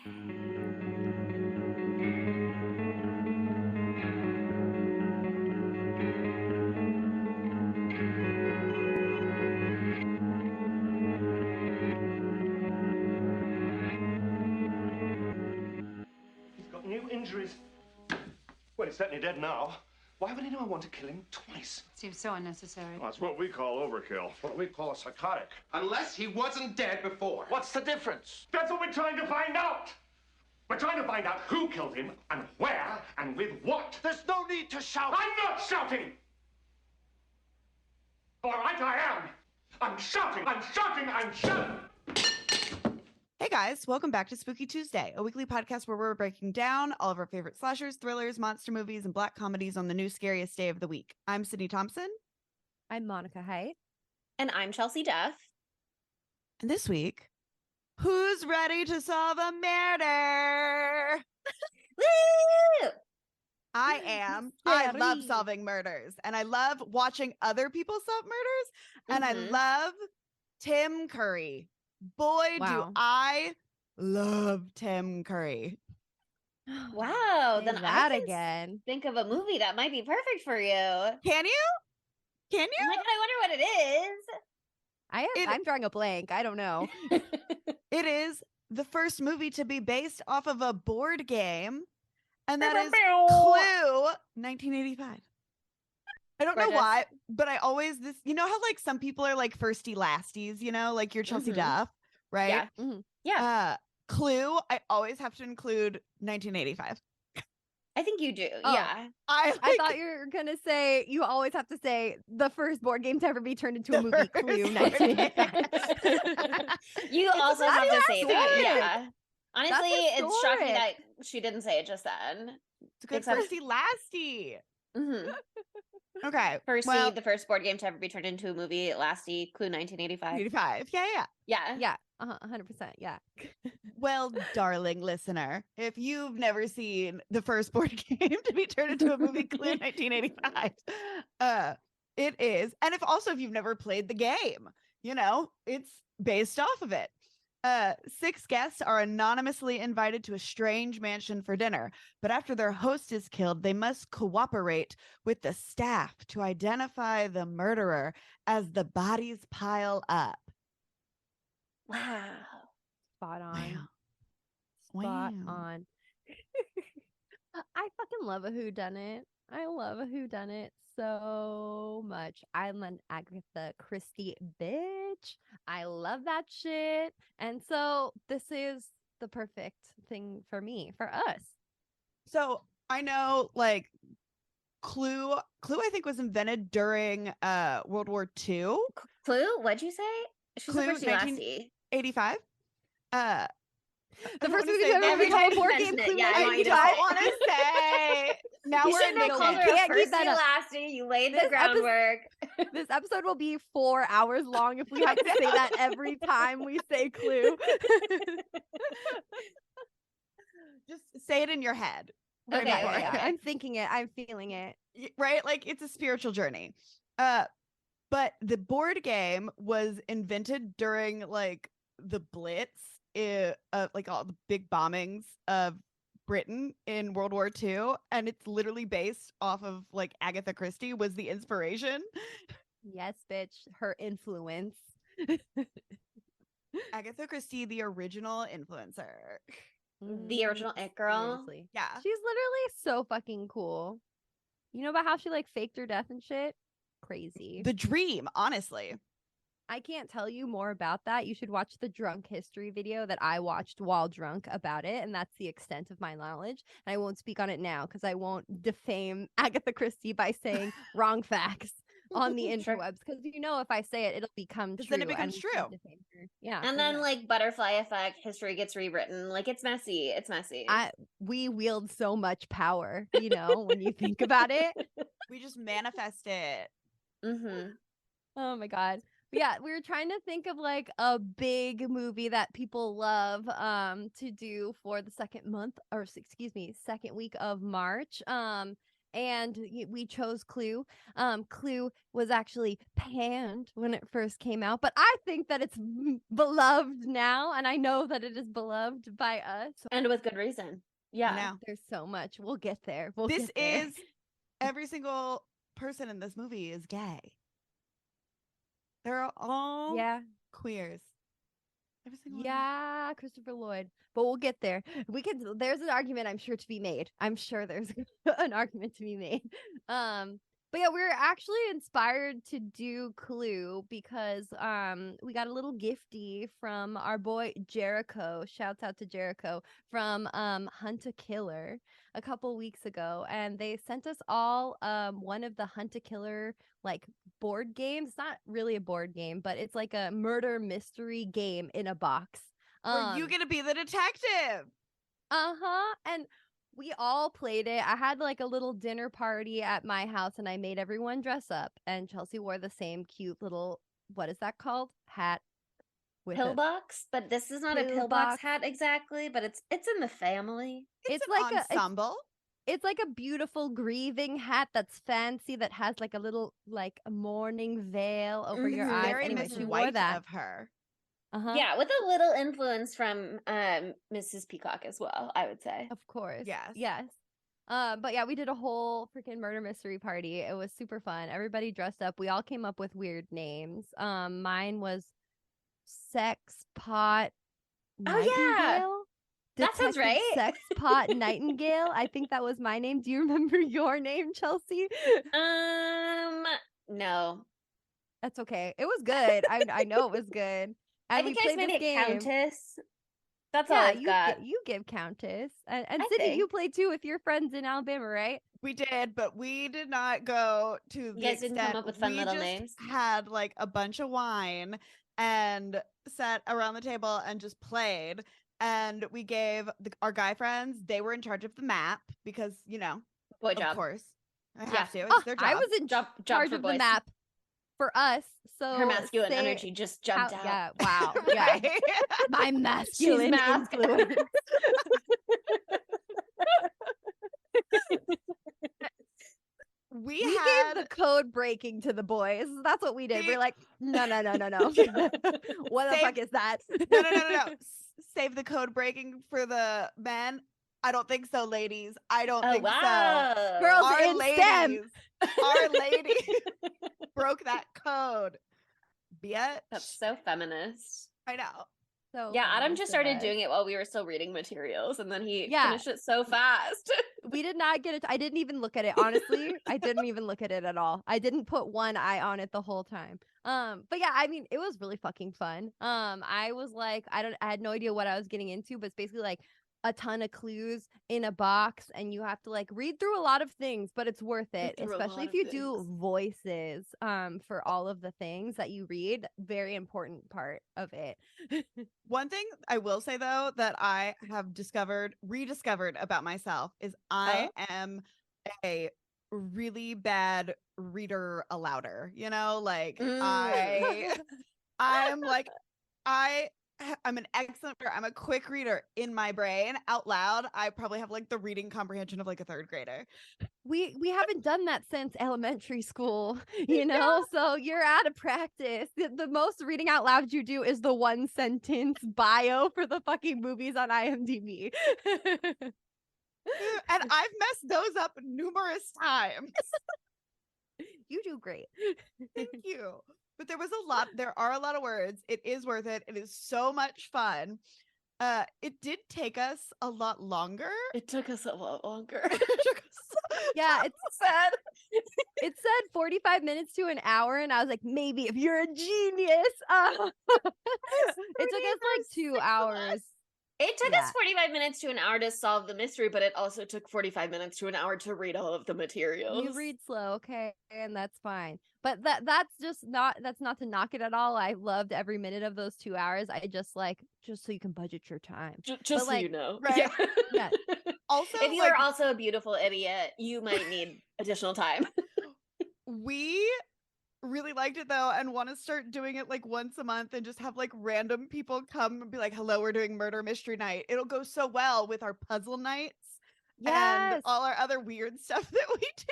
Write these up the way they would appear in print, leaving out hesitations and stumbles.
He's got new injuries. Well, he's certainly dead now. Why would anyone want to kill him twice? Seems so unnecessary. Well, that's what we call overkill. What we call a psychotic. Unless he wasn't dead before. What's the difference? That's what we're trying to find out. We're trying to find out who killed him and where and with what. There's no need to shout. I'm not shouting. All right, I am. I'm shouting. I'm shouting. I'm shouting. Hey guys, welcome back to Spooky Tuesday, a weekly podcast where we're breaking down all of our favorite slashers, thrillers, monster movies, and black comedies on the new scariest day of the week. I'm Sydney Thompson. I'm Monica Height. And I'm Chelsea Duff. And this week, who's ready to solve a murder? Woo! I am. I love solving murders, and I love watching other people solve murders, and I love Tim Curry. Boy, do I love Tim Curry. Wow. Then that I again. think of a movie that might be perfect for you. Can you? Can you? Oh my God, I wonder what it is. I'm drawing a blank. I don't know. It is the first movie to be based off of a board game, and that is Clue, 1985. I don't know why, but I always you know how like some people are like firsty lasties, you know, like you're Chelsea Duff, right? Yeah. Yeah. Clue, I always have to include 1985. I think you do. Oh, yeah. I thought you were gonna say you always have to say the first board game to ever be turned into a movie, Clue, 1985. You also have to say that. Yeah. Honestly, it's historic. shocking that she didn't say it just then. It's a good firsty lasty. Okay. The first board game to ever be turned into a movie, Lasty, Clue 1985. 85. Yeah. Yeah. 100%. Yeah. Well, darling listener, if you've never seen the first board game to be turned into a movie, Clue 1985, it is. And if you've never played the game, you know, it's based off of it. 6 guests are anonymously invited to a strange mansion for dinner, but after their host is killed, they must cooperate with the staff to identify the murderer as the bodies pile up. Wow. Spot on. Wow. Spot on. I fucking love a whodunit. I love a whodunit so much. I'm an Agatha Christie bitch. I love that shit. And so this is the perfect thing for us. So I know like Clue I think was invented during World War II. Clue? What'd you say? She's Clue, the first 1985. The first movie to ever be called a board game. Clue. Yeah, I don't want to say. Now you we're in shouldn't have called her Can't a keep that firsty up. lasty. You laid the groundwork. This episode will be 4 hours long if we have to say that every time we say Clue. Just say it in your head. Okay, now. okay. I'm thinking it. I'm feeling it. Right? Like it's a spiritual journey. But the board game was invented during like the Blitz, like all the big bombings of Britain in World War II, and it's literally based off of like Agatha Christie was the inspiration. Yes, bitch. Her influence. Agatha Christie, the original influencer. The original It Girl. Seriously. Yeah. She's literally so fucking cool. You know about how she like faked her death and shit? Crazy. The dream, honestly. I can't tell you more about that. You should watch the drunk history video that I watched while drunk about it. And that's the extent of my knowledge. And I won't speak on it now because I won't defame Agatha Christie by saying wrong facts on the interwebs. Because you know, if I say it, it'll become true. Then it becomes true. Yeah. And then like butterfly effect, history gets rewritten. Like it's messy. It's messy. We wield so much power, you know, when you think about it. We just manifest it. Oh my God. Yeah, we were trying to think of like a big movie that people love to do for the second week of March. and we chose Clue. Clue was actually panned when it first came out, but I think that it's beloved now, and I know that it is beloved by us. And with good reason. Yeah. Yeah. There's so much. We'll get there. This is every single person in this movie is gay. They're all queers. Every single one. Yeah, Christopher Lloyd. But we'll get there. There's an argument I'm sure to be made. I'm sure there's an argument to be made. But yeah, we were actually inspired to do Clue because we got a little gifty from our boy Jericho. Shouts out to Jericho from Hunt a Killer a couple weeks ago, and they sent us all one of the Hunt a Killer like board games. It's not really a board game, but it's like a murder mystery game in a box. Where you gonna be the detective? And we all played it. I had like a little dinner party at my house and I made everyone dress up, and Chelsea wore the same cute little, what is that called? Hat. With Pillbox, but this is not a pillbox hat exactly, but it's in the family. It's like an ensemble. It's like a beautiful grieving hat that's fancy, that has like a little like a mourning veil over your eyes. Very Anyway, Miss she White wore that. of her. Yeah, with a little influence from Mrs. Peacock as well, I would say. Of course. Yes. But yeah, we did a whole freaking murder mystery party. It was super fun. Everybody dressed up. We all came up with weird names. Mine was Sex Pot Nightingale. Yeah. That sounds Detective right. Sex Pot Nightingale. I think that was my name. Do you remember your name, Chelsea? No. That's okay. It was good. I know it was good. I think I just made it Countess. That's all I've got. You give Countess. And I Sydney, think. you played too with your friends in Alabama, right? We did, but we did not go to You the guys didn't extent. come up with fun We little just names? had like a bunch of wine and sat around the table and just played. And we gave our guy friends, they were in charge of the map because, you know, Boy of job. course. I Yeah. have to. It's their job. I was in Job charge for of the boys. map for us. So Her masculine say- energy just jumped out. Yeah, wow. Yeah. Right? My masculine masked. influence. We We had gave the code breaking to the boys. That's what we did. We're like, no. What the Save- fuck is that? no. Save the code breaking for the men. I don't think so, ladies. I don't Oh think wow. so. Girls Our in STEM. our lady broke that code. Bitch. That's so feminist. I know. So Yeah, Adam nice just of started us. doing it while we were still reading materials, and then he Yeah. finished it so fast. We did not get it. I didn't even look at it. Honestly, I didn't even look at it at all. I didn't put one eye on it the whole time. But yeah, I mean, it was really fucking fun. I was like, I had no idea what I was getting into, but it's basically like a ton of clues in a box, and you have to like read through a lot of things, but it's worth it, through a especially lot if you of do things. voices for all of the things that you read. Very important part of it. One thing I will say though that I have rediscovered about myself is I am a really bad reader alouder. You know, like I'm like I'm an excellent reader. I'm a quick reader in my brain. Out loud, I probably have like the reading comprehension of like a third grader. We haven't done that since elementary school, you know, so you're out of practice. The most reading out loud you do is the one sentence bio for the fucking movies on IMDb. And I've messed those up numerous times. You do great. Thank you. But there are a lot of words. It is worth it. It is so much fun. It did take us a lot longer. It took us a lot longer. Yeah, it said 45 minutes to an hour, and I was like, maybe if you're a genius. It took us like 2 hours. It took Yeah. us 45 minutes to an hour to solve the mystery, but it also took 45 minutes to an hour to read all of the materials. You read slow, okay, and that's fine. But that's not to knock it at all. I loved every minute of those 2 hours. I just so you can budget your time. Just But, so like, you know. right. Yeah. Yeah. Also, if you like, are also a beautiful idiot, you might need additional time. we really liked it though and want to start doing it like once a month and just have like random people come and be like, hello, we're doing murder mystery night. It'll go so well with our puzzle nights and Yes. all our other weird stuff that we do.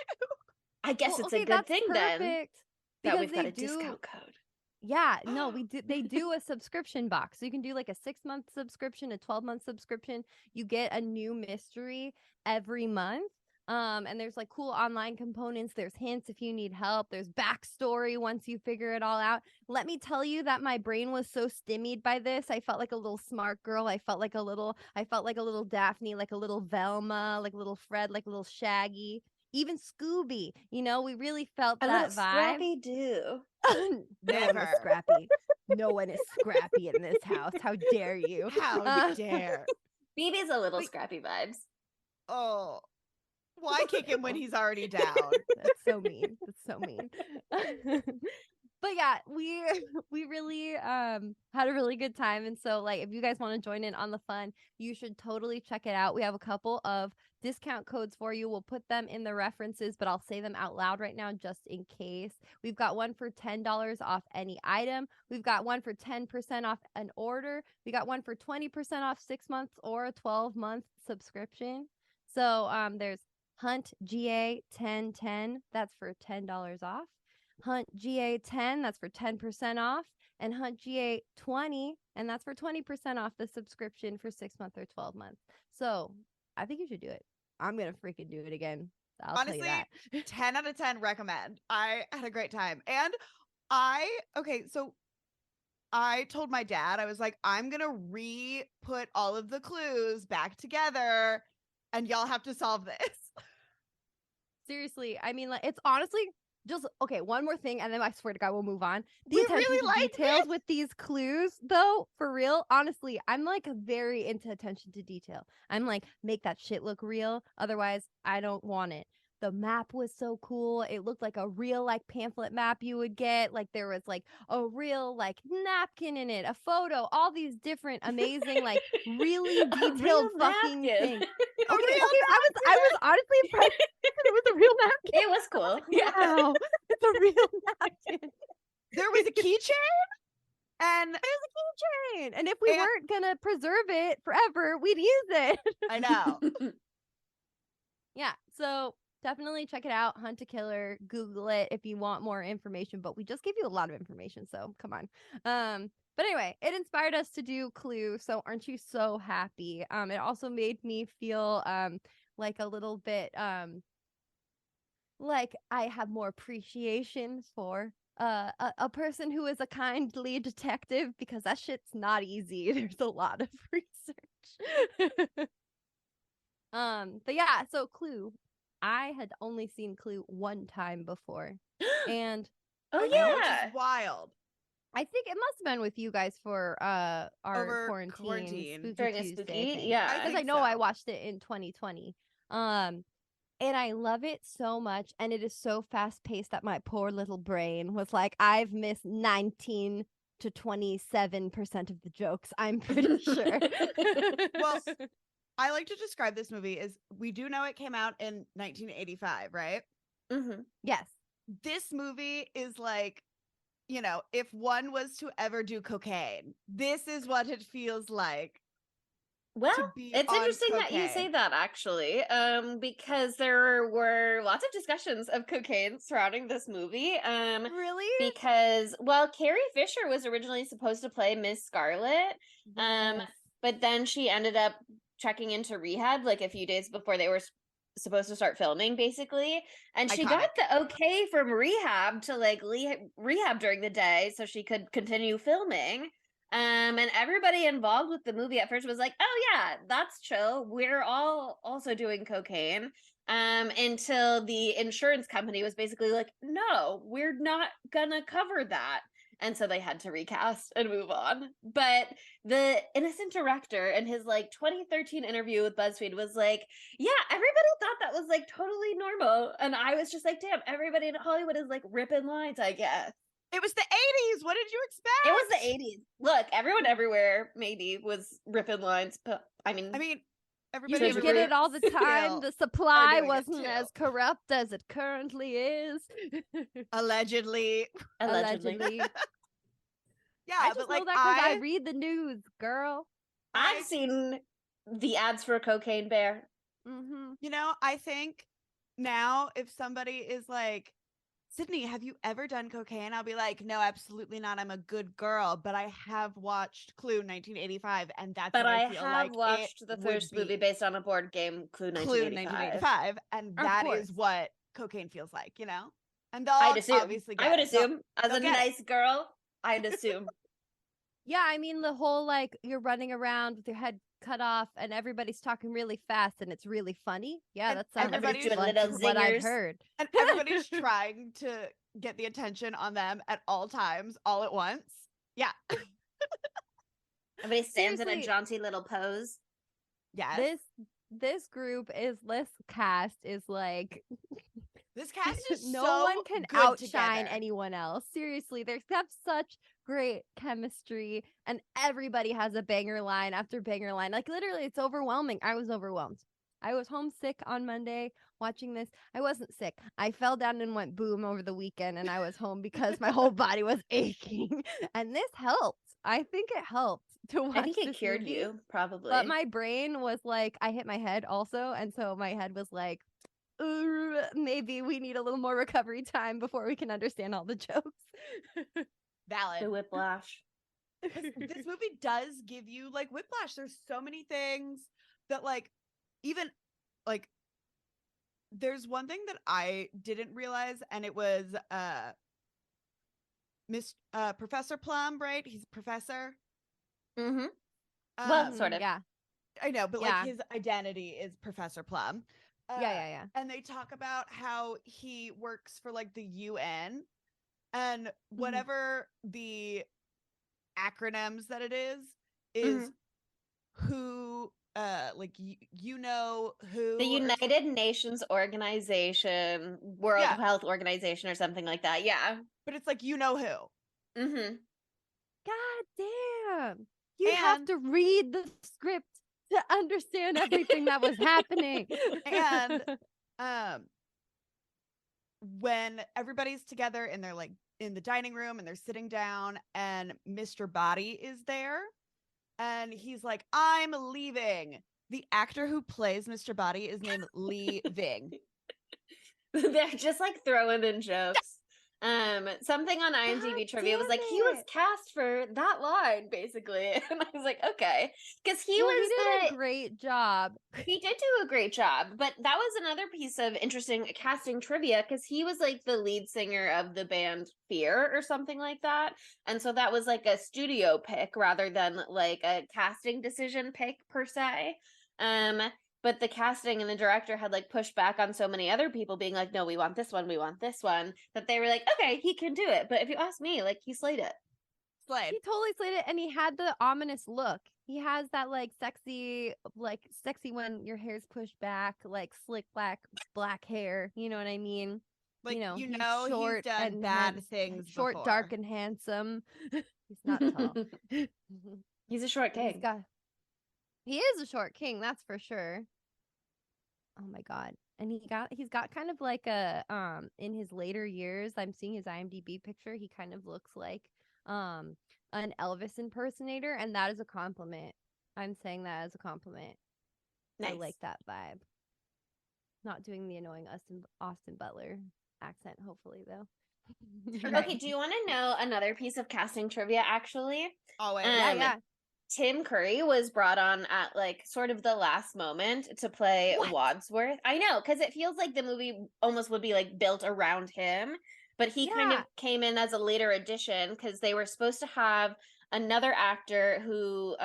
I guess Well, it's okay, a good that's thing then perfect, that because we've got they a do. discount code. Yeah, no, we do. They do a subscription box. So you can do like a 6-month subscription, a 12-month subscription. You get a new mystery every month. And there's like cool online components. There's hints if you need help. There's backstory once you figure it all out. Let me tell you that my brain was so stymied by this. I felt like a little smart girl. I felt like a little Daphne, like a little Velma, like a little Fred, like a little Shaggy. Even Scooby, we really felt A that little vibe. Scrappy Doo. No one is Never. scrappy. No one is scrappy in this house. How dare you? How dare. BB's a little Scrappy vibes. Oh, why kick him when he's already down? That's so mean. That's so mean. But yeah, we really had a really good time. And so like if you guys want to join in on the fun, you should totally check it out. We have a couple of discount codes for you. We'll put them in the references, but I'll say them out loud right now just in case. We've got one for $10 off any item. We've got one for 10% off an order. We got one for 20% off 6 months or a 12-month subscription. So there's Hunt GA 1010. That's for $10 off. Hunt GA 10, that's for 10% off, and Hunt GA 20, and that's for 20% off the subscription for 6 months or 12 months. So I think you should do it. I'm gonna freaking do it again. I'll Honestly, tell you that. 10 out of 10 recommend. I had a great time. And so I told my dad, I was like, I'm gonna re-put all of the clues back together and y'all have to solve this. Seriously, I mean, like, it's honestly just okay. One more thing, and then I swear to God, we'll move on. The We attention really to like details this. with these clues, though, for real. Honestly, I'm like very into attention to detail. I'm like, make that shit look real. Otherwise, I don't want it. The map was so cool. It looked like a real like pamphlet map you would get. Like there was like a real like napkin in it, a photo, all these different amazing like really detailed real fucking napkin. things. A real I was honestly impressed that it was a real napkin. It was cool. Yeah. Wow, it's a real napkin. There was a keychain and There's a keychain, and if we And- weren't gonna preserve it forever, we'd use it. I know. Yeah, so definitely check it out. Hunt a Killer. Google it if you want more information. But we just gave you a lot of information, so come on. But anyway, it inspired us to do Clue. So aren't you so happy? It also made me feel like a little bit like I have more appreciation for a person who is a kindly detective, because that shit's not easy. There's a lot of research. But yeah, so Clue. I had only seen Clue one time before. And Oh I know, which yeah. is wild. I think it must have been with you guys for our Over quarantine. quarantine. Spooky During a Tuesday spooky, thing. yeah. I Because I think know I so. watched it in 2020. And I love it so much. And it is so fast paced that my poor little brain was like, I've missed 19 to 27% of the jokes, I'm pretty sure. Well, I like to describe this movie as we do know it came out in 1985, right? Mhm. yes. This movie is like, if one was to ever do cocaine, this is what it feels like. Well, be it's on interesting that you say cocaine. that actually, because there were lots of discussions of cocaine surrounding this movie. Really? Because Carrie Fisher was originally supposed to play Miss Scarlet, Yes. but then she ended up checking into rehab like a few days before they were supposed to start filming, basically, and she got the okay from rehab to like rehab during the day so she could continue filming. And everybody involved with the movie at first was like, oh yeah, that's chill, we're all also doing cocaine, until the insurance company was basically like, no, we're not gonna cover that. And so they had to recast and move on. But the innocent director in his like 2013 interview with BuzzFeed was like, yeah, everybody thought that was like totally normal. And I was just like, damn, everybody in Hollywood is like ripping lines, I guess. It was the 80s. What did you expect? It was the 80s. Look, everyone everywhere maybe was ripping lines, but I mean, You everybody didn't get it all the time. The supply doing it wasn't too. as corrupt as it currently is. allegedly. allegedly. Yeah, I just but know like that because I read the news, girl. I've seen the ads for Cocaine Bear. You know, I think now if somebody is like, Sydney, have you ever done cocaine? I'll be like, no, absolutely not. I'm a good girl, but I have watched Clue 1985, and that's But what I feel have like watched it the would first movie be. based on a board game, Clue Clue 1985. 1985, and that course. is what cocaine feels like, you know? And they'll I'd assume. obviously I get would it. They'll- assume. As they'll a get it. nice girl, I'd assume. Yeah, I mean the whole like you're running around with your head cut off and everybody's talking really fast and it's really funny. Yeah, And that sounds everybody's like doing little what I've zingers. heard. And everybody's trying to get the attention on them at all times, all at once. Yeah. Everybody stands in a Seriously. jaunty little pose. Yes. This group is this cast is like This cast is no so one can good outshine together. anyone else. Seriously, they have such great chemistry and everybody has a banger line after banger line. Like literally it's overwhelming. I was overwhelmed. I was homesick on Monday watching this. I wasn't sick. I fell down and went boom over the weekend and I was home because my whole body was aching. And this helped. I think it helped to watch I think it this cured movie. you, probably. But my brain was like, I hit my head also. And so my head was like, maybe we need a little more recovery time before we can understand all the jokes. Valid. The whiplash. This movie does give you like whiplash. There's so many things that like even like there's one thing that I didn't realize, and it was Professor Plum, right? He's a professor. Mm-hmm. Well, sort of. Yeah. I know, but Yeah. like his identity is Professor Plum. Yeah. And they talk about how he works for like the UN and whatever the acronyms that it is who like you know who The United Nations Organization, World Yeah. Health Organization, or something like that. Yeah. but it's like you know who. Mm-hmm. God damn. You have And- to read the script to understand everything that was happening. And when everybody's together and they're like in the dining room and they're sitting down and Mr. Body is there and he's like, I'm leaving. The actor who plays Mr. Body is named Lee Ving. They're just like throwing in jokes. Something on IMDb God trivia was damn like he was it. cast for that line basically, and I was like, okay, because he Well, was he did a great job. he did do a great job, but that was another piece of interesting casting trivia because he was like the lead singer of the band Fear or something like that, and so that was like a studio pick rather than like a casting decision pick per se. But the casting and the director had like pushed back on so many other people being like, no, we want this one, that they were like, okay, he can do it. But if you ask me, like he slayed it. Slade. He totally slayed it, and he had the ominous look. He has that like sexy when your hair's pushed back, like slick black hair. You know what I mean? Like you know, he's short done and bad things short, before. dark, and handsome. He's not tall. He's a short king. He is a short king, that's for sure. Oh my god. And he's got kind of like a in his later years, I'm seeing his IMDb picture, he kind of looks like an Elvis impersonator, and that is a compliment. I'm saying that as a compliment. Nice. I like that vibe. Not doing the annoying Austin Butler accent, hopefully though. Okay, do you want to know another piece of casting trivia actually? Always. Yeah. Tim Curry was brought on at like sort of the last moment to play Wadsworth. I know, because it feels like the movie almost would be like built around him, but he kind of came in as a later addition because they were supposed to have another actor who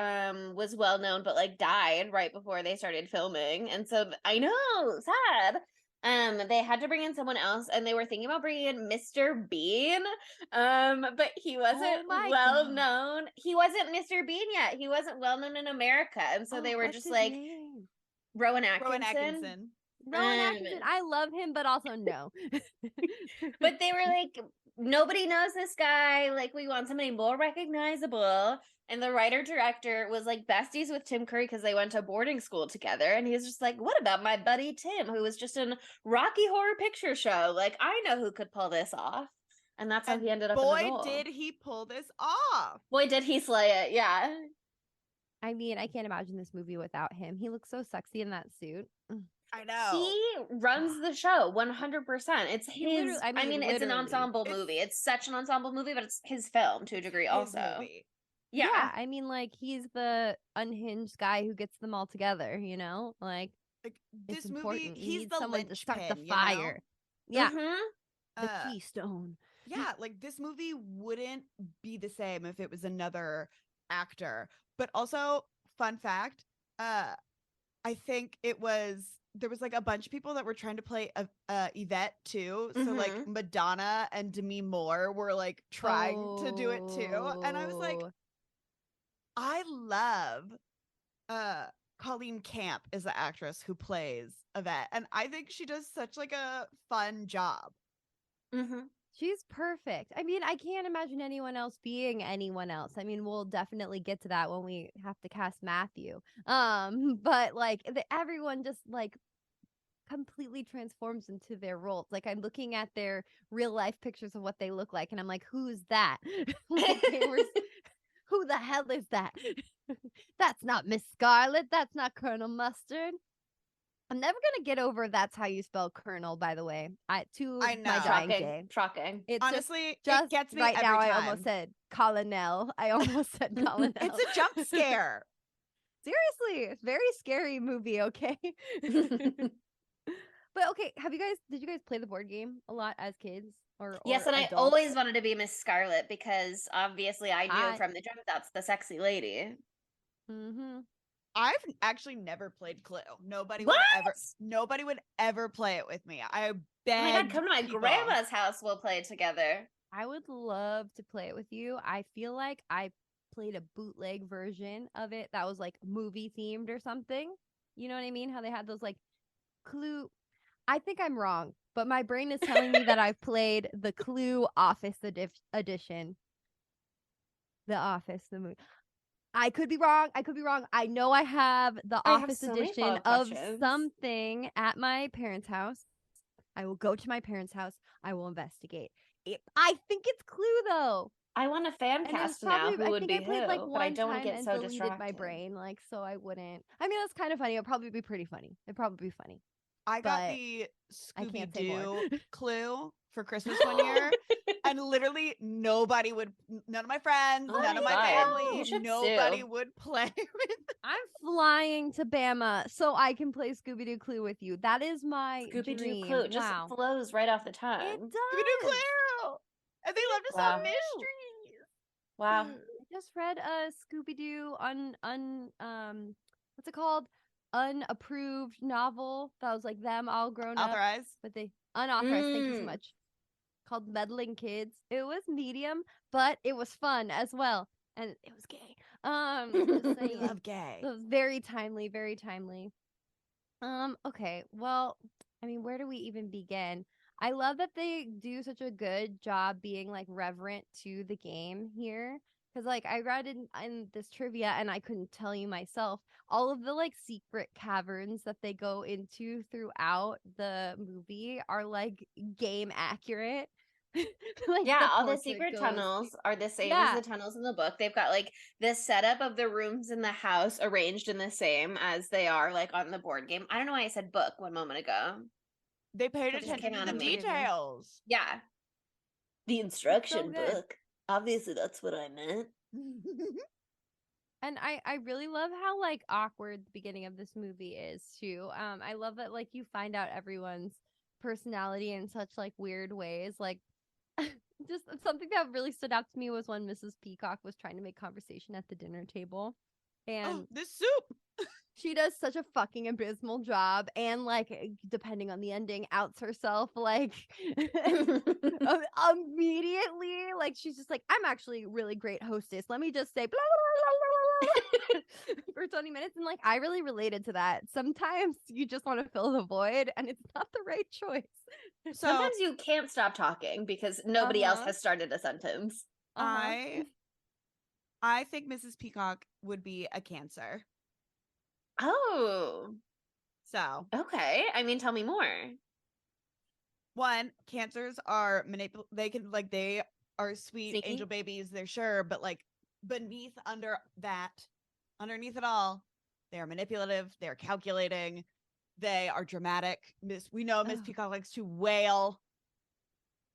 was well known but like died right before they started filming, and so I know, sad. They had to bring in someone else, and they were thinking about bringing in Mr. Bean. But he wasn't well known. He wasn't Mr. Bean yet. He wasn't well known in America, and so they were just like Rowan Atkinson. Rowan Atkinson. I love him, but also no. But they were like, nobody knows this guy. Like, we want somebody more recognizable. And the writer-director was like besties with Tim Curry because they went to boarding school together. And he was just like, what about my buddy Tim, who was just in Rocky Horror Picture Show? Like, I know who could pull this off. And that's how he ended up in the role. Boy, did he pull this off. Boy, did he slay it, yeah. I mean, I can't imagine this movie without him. He looks so sexy in that suit. I know. He runs the show 100%. It's He his. literally- I mean, it's an literally. ensemble movie. It's such an ensemble movie, but it's his film to a degree, His also. movie. Yeah. I mean, like, he's the unhinged guy who gets them all together, you know? Like Like it's this important. movie, You he's need the someone to start the linchpin, you know? fire. Yeah, Mhm. the Uh, keystone. Yeah, like this movie wouldn't be the same if it was another actor. But also, fun fact, I think there was like a bunch of people that were trying to play Yvette too. So like Madonna and Demi Moore were like trying to do it too. And I was like, Oh. I love Colleen Camp is the actress who plays Yvette. And I think she does such like a fun job. Mhm. She's perfect. I mean, I can't imagine anyone else being anyone else. I mean, we'll definitely get to that when we have to cast Matthew. But like everyone just like completely transforms into their roles. Like I'm looking at their real life pictures of what they look like, and I'm like, who's that? Like, who the hell is that? That's not Miss Scarlet. That's not Colonel Mustard. I'm never gonna get over that's how you spell Colonel, by the way. I My know. dying day. Shocking. It's Honestly, just it gets me right every now. time. I almost said Colonel. I almost said Colonel. It's a jump scare. Seriously, it's a very scary movie. Okay. But okay, did you guys play the board game a lot as kids or Yes, and I adults? always wanted to be Miss Scarlet because obviously I knew I- from the jump that's the sexy lady. Mm-hmm. I've actually never played Clue. Nobody What? would ever play it with me. I Oh my begged god, come to my people. grandma's house, we'll play it together. I would love to play it with you. I feel like I played a bootleg version of it that was like movie themed or something. You know what I mean? How they had those like Clue. I think I'm wrong, but my brain is telling me that I've played the Clue Office edition. The Office, the movie. I could be wrong. I know I have the I have Office so many edition follow-up of questions. something at my parents' house. I will go to my parents' house. I will investigate. I think it's Clue though. I want a fan And it was cast now probably, who I would think be I played who, like but I one don't want time to get and so deleted distracted. my brain, like so I wouldn't. I mean, that's kind of funny. It'll probably be pretty funny. It'd probably be funny. I got but the I Scooby can't say more. Doo Clue for Christmas one year, and literally none of my friends, Oh none of my my God. family, You should nobody sue. would play with. I'm flying to Bama so I can play Scooby Doo Clue with you. That is my Scooby Doo dream. Clue. It just Wow. flows right off the It tongue. does. Scooby Doo Clue, and they love to Wow. solve mysteries. Wow. I just read a Scooby Doo what's it called? Unapproved novel that was like them all grown up, Authorized. but they unauthorized. Thank you so much. Called Meddling Kids. It was medium, but it was fun as well, and it was gay. Just We saying. love gay. It was very timely, very timely. Okay, well, I mean, where do we even begin? I love that they do such a good job being like reverent to the game here. Because like I read in this trivia and I couldn't tell you myself, all of the like secret caverns that they go into throughout the movie are like game accurate. Like Yeah, all the portrait secret goes- tunnels are the same Yeah. as the tunnels in the book. They've got like the setup of the rooms in the house arranged in the same as they are like on the board game. I don't know why I said book one moment ago. They paid It just attention came to out the of me. details. Yeah. The instruction good. book. Obviously, that's what I meant. And I really love how like awkward the beginning of this movie is too. I love that like you find out everyone's personality in such like weird ways. Like just something that really stood out to me was when Mrs. Peacock was trying to make conversation at the dinner table. And Oh, this soup. she does such a fucking abysmal job, and like depending on the ending, outs herself like immediately. Like she's just like, I'm actually a really great hostess. Let me just say blah, blah, blah, blah, blah, for 20 minutes. And like I really related to that. Sometimes you just want to fill the void and it's not the right choice. So Sometimes you can't stop talking because nobody else Uh-huh. has started a sentence. I think Mrs. Peacock would be a Cancer. Oh, So okay. I mean, tell me more. one, Cancers are they are sweet Sneaky? angel babies, they're sure, but like beneath under that underneath it all, they are manipulative, they are calculating, they are dramatic. We know Miss Peacock likes to wail.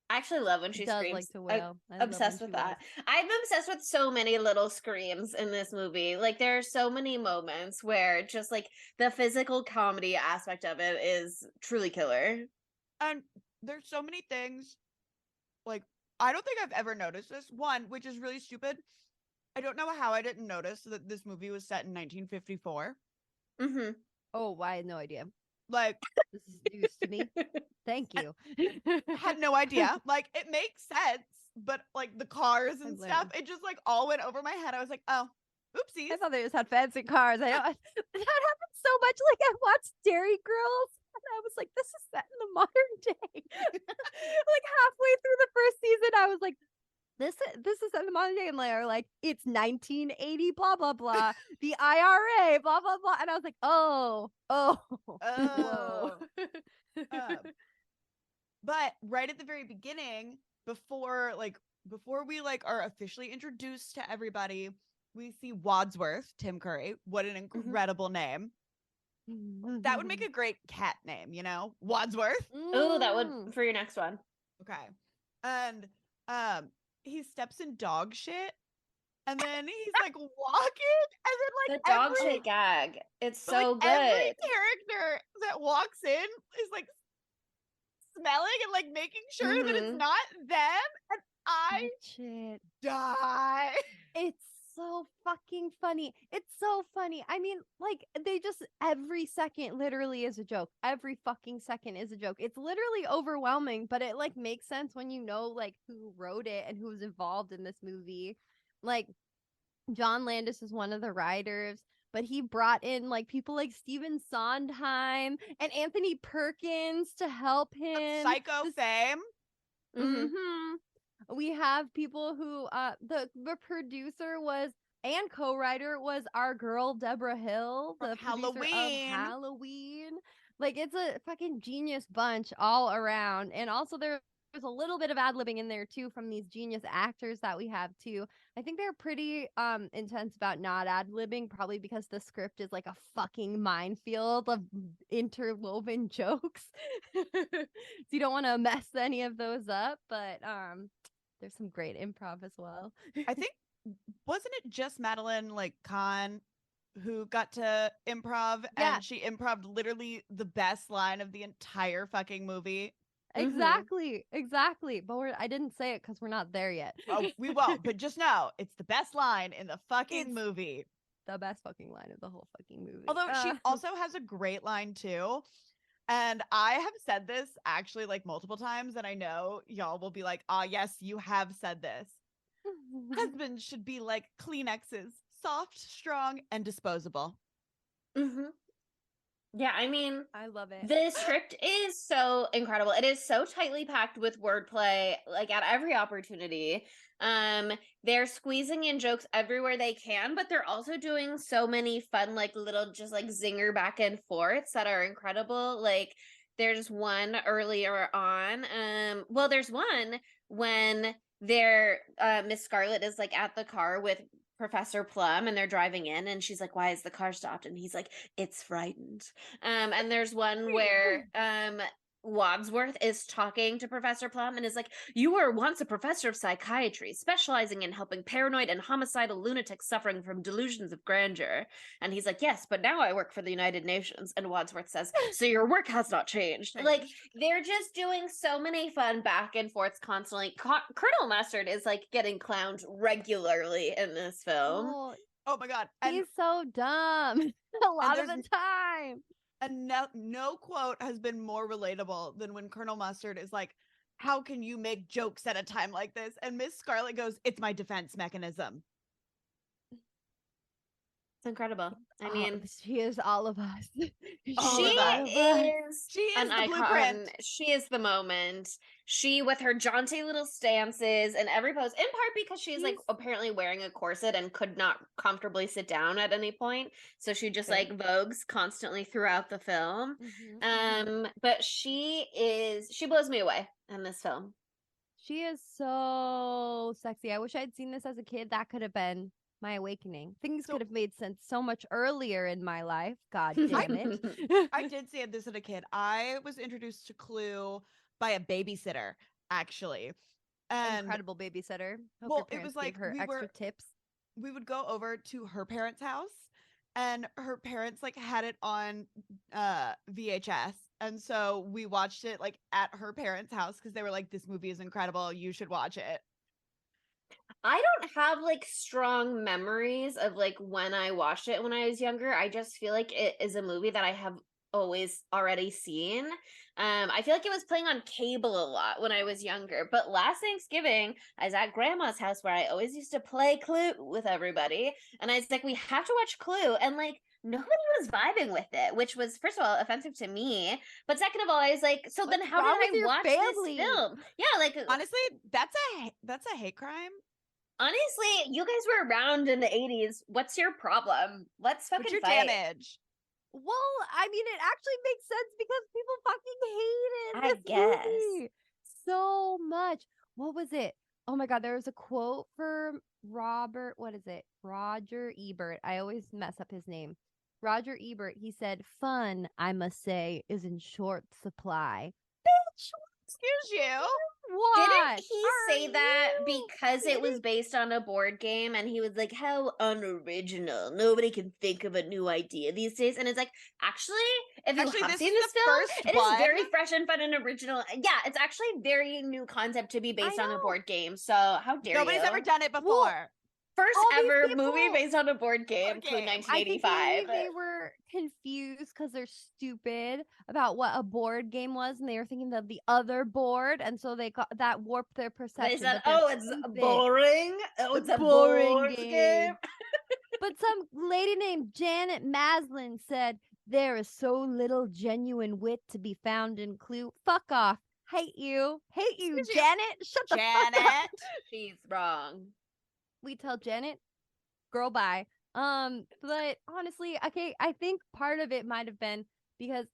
I actually love when she does screams. like to wail. I love Obsessed when with she that. wails. I'm obsessed with so many little screams in this movie. Like there are so many moments where just like the physical comedy aspect of it is truly killer. And there's so many things, like, I don't think I've ever noticed this. One, which is really stupid. I don't know how I didn't notice that this movie was set in 1954. Mm-hmm. Oh, I had no idea. Like, This is news to me. Thank you. had no idea. Like, it makes sense, but like the cars and I stuff, learned. it just like all went over my head. I was like, oh, oopsies. I thought they just had fancy cars. I know that happens so much. Like I watched Dairy Girls, and I was like, "This is set in the modern day." Like halfway through the first season, I was like, "This is set in the modern day," and they are like, "It's 1980, blah blah blah, the IRA, blah blah blah," and I was like, "Oh, whoa." But right at the very beginning, before we like are officially introduced to everybody, we see Wadsworth, Tim Curry. What an incredible name. That would make a great cat name, you know? Wadsworth. Oh, that would for your next one. Okay. And he steps in dog shit, and then he's like walking, and then like The dog shit gag. It's so like, good. every character that walks in is like smelling and like making sure that it's not them, and I Shit. die. It's so fucking funny. It's so funny. I mean, like, they just every second literally is a joke. Every fucking second is a joke. It's literally overwhelming, but it like makes sense when you know like who wrote it and who was involved in this movie. Like, John Landis is one of the writers, but he brought in like people like Stephen Sondheim and Anthony Perkins to help him. Psycho fame. Mm-hmm. We have people who the producer was and co-writer was our girl Deborah Hill, the producer of Halloween. Like it's a fucking genius bunch all around. And also there's a little bit of ad-libbing in there too from these genius actors that we have too. I think they're pretty intense about not ad-libbing, probably because the script is like a fucking minefield of interwoven jokes. So you don't want to mess any of those up, but there's some great improv as well. I think, wasn't it just Madeline like Kahn who got to improv, and she improv'd literally the best line of the entire fucking movie? Exactly. But I didn't say it because we're not there yet. Oh, we won't, but just know it's the best line in the fucking movie. The best fucking line of the whole fucking movie. Although she also has a great line too. And I have said this actually like multiple times, and I know y'all will be like, ah, yes, you have said this. Husbands should be like Kleenexes, soft, strong, and disposable. Yeah, I mean, I love it. The script is so incredible. It is so tightly packed with wordplay, like at every opportunity. They're squeezing in jokes everywhere they can, but they're also doing so many fun, like little just like zinger back and forths that are incredible. Like there's one earlier on. Well, there's one when Miss Scarlet is like at the car with Professor Plum and they're driving in and she's like, why is the car stopped? And he's like, it's frightened. And there's one where Wadsworth is talking to Professor Plum and is like, you were once a professor of psychiatry specializing in helping paranoid and homicidal lunatics suffering from delusions of grandeur. And he's like, yes, but now I work for the United Nations. And Wadsworth says, so your work has not changed. Like they're just doing so many fun back and forths constantly. Colonel Mustard is like getting clowned regularly in this film. Oh my god, he's so dumb a lot of the time. And no quote has been more relatable than when Colonel Mustard is like, how can you make jokes at a time like this? And Miss Scarlet goes, it's my defense mechanism. It's incredible. I mean, she is all of us. She is an the icon. Blueprint. She is the moment. She, with her jaunty little stances and every pose, in part because she's like apparently wearing a corset and could not comfortably sit down at any point. So she just like vogues constantly throughout the film. But she blows me away in this film. She is so sexy. I wish I'd seen this as a kid. That could have been my awakening. Things So- could have made sense so much earlier in my life. God damn it. I did see this as a kid. I was introduced to Clue by a babysitter, actually. And Incredible babysitter. Hope well, your it parents was like gave her we extra were tips. we would go over to her parents' house, and her parents like had it on VHS. And so we watched it like at her parents' house because they were like, this movie is incredible. You should watch it. I don't have like strong memories of like when I watched it when I was younger. I just feel like it is a movie that I have always already seen. I feel like it was playing on cable a lot when I was younger. But last Thanksgiving, I was at grandma's house where I always used to play Clue with everybody. And I was like, we have to watch Clue. And like, nobody was vibing with it, which was, first of all, offensive to me. But second of all, I was like, so What's then how wrong did with I your watch family? this film? Yeah, like, Honestly, that's a hate crime. honestly, you guys were around in the 80s. What's your problem? Let's What's fucking your fight. damage? Well, I mean, it actually makes sense because people fucking hated I this guess. movie so much. What was it? Oh my God, there was a quote from Robert. What is it? Roger Ebert. I always mess up his name. Roger Ebert. He said, "Fun, I must say, is in short supply." Bitch, Excuse you. what? Didn't he are say that you because it was kidding? based on a board game and he was like, how unoriginal. Nobody can think of a new idea these days. And it's like, actually, if you Actually, have this seen is this the film, first it is one. very fresh and fun and original. Yeah, it's actually a very new concept to be based on a know. board game. So how dare Nobody's you? ever done it Well, before. First all these ever movie people- based on a board game, Board Clue game. I think 1985. maybe they were confused because they're stupid about what a board game was, and they were thinking of the other board, and so they got that warped their They perception. said, but they're oh, it's stupid. boring. Oh, it's a boring board game. But some lady named Janet Maslin said there is so little genuine wit to be found in Clue. Fuck off. Hate you, Excuse you. Janet. Shut the fuck up. Janet. She's wrong. We tell Janet, girl, bye. But honestly, okay, I think part of it might have been because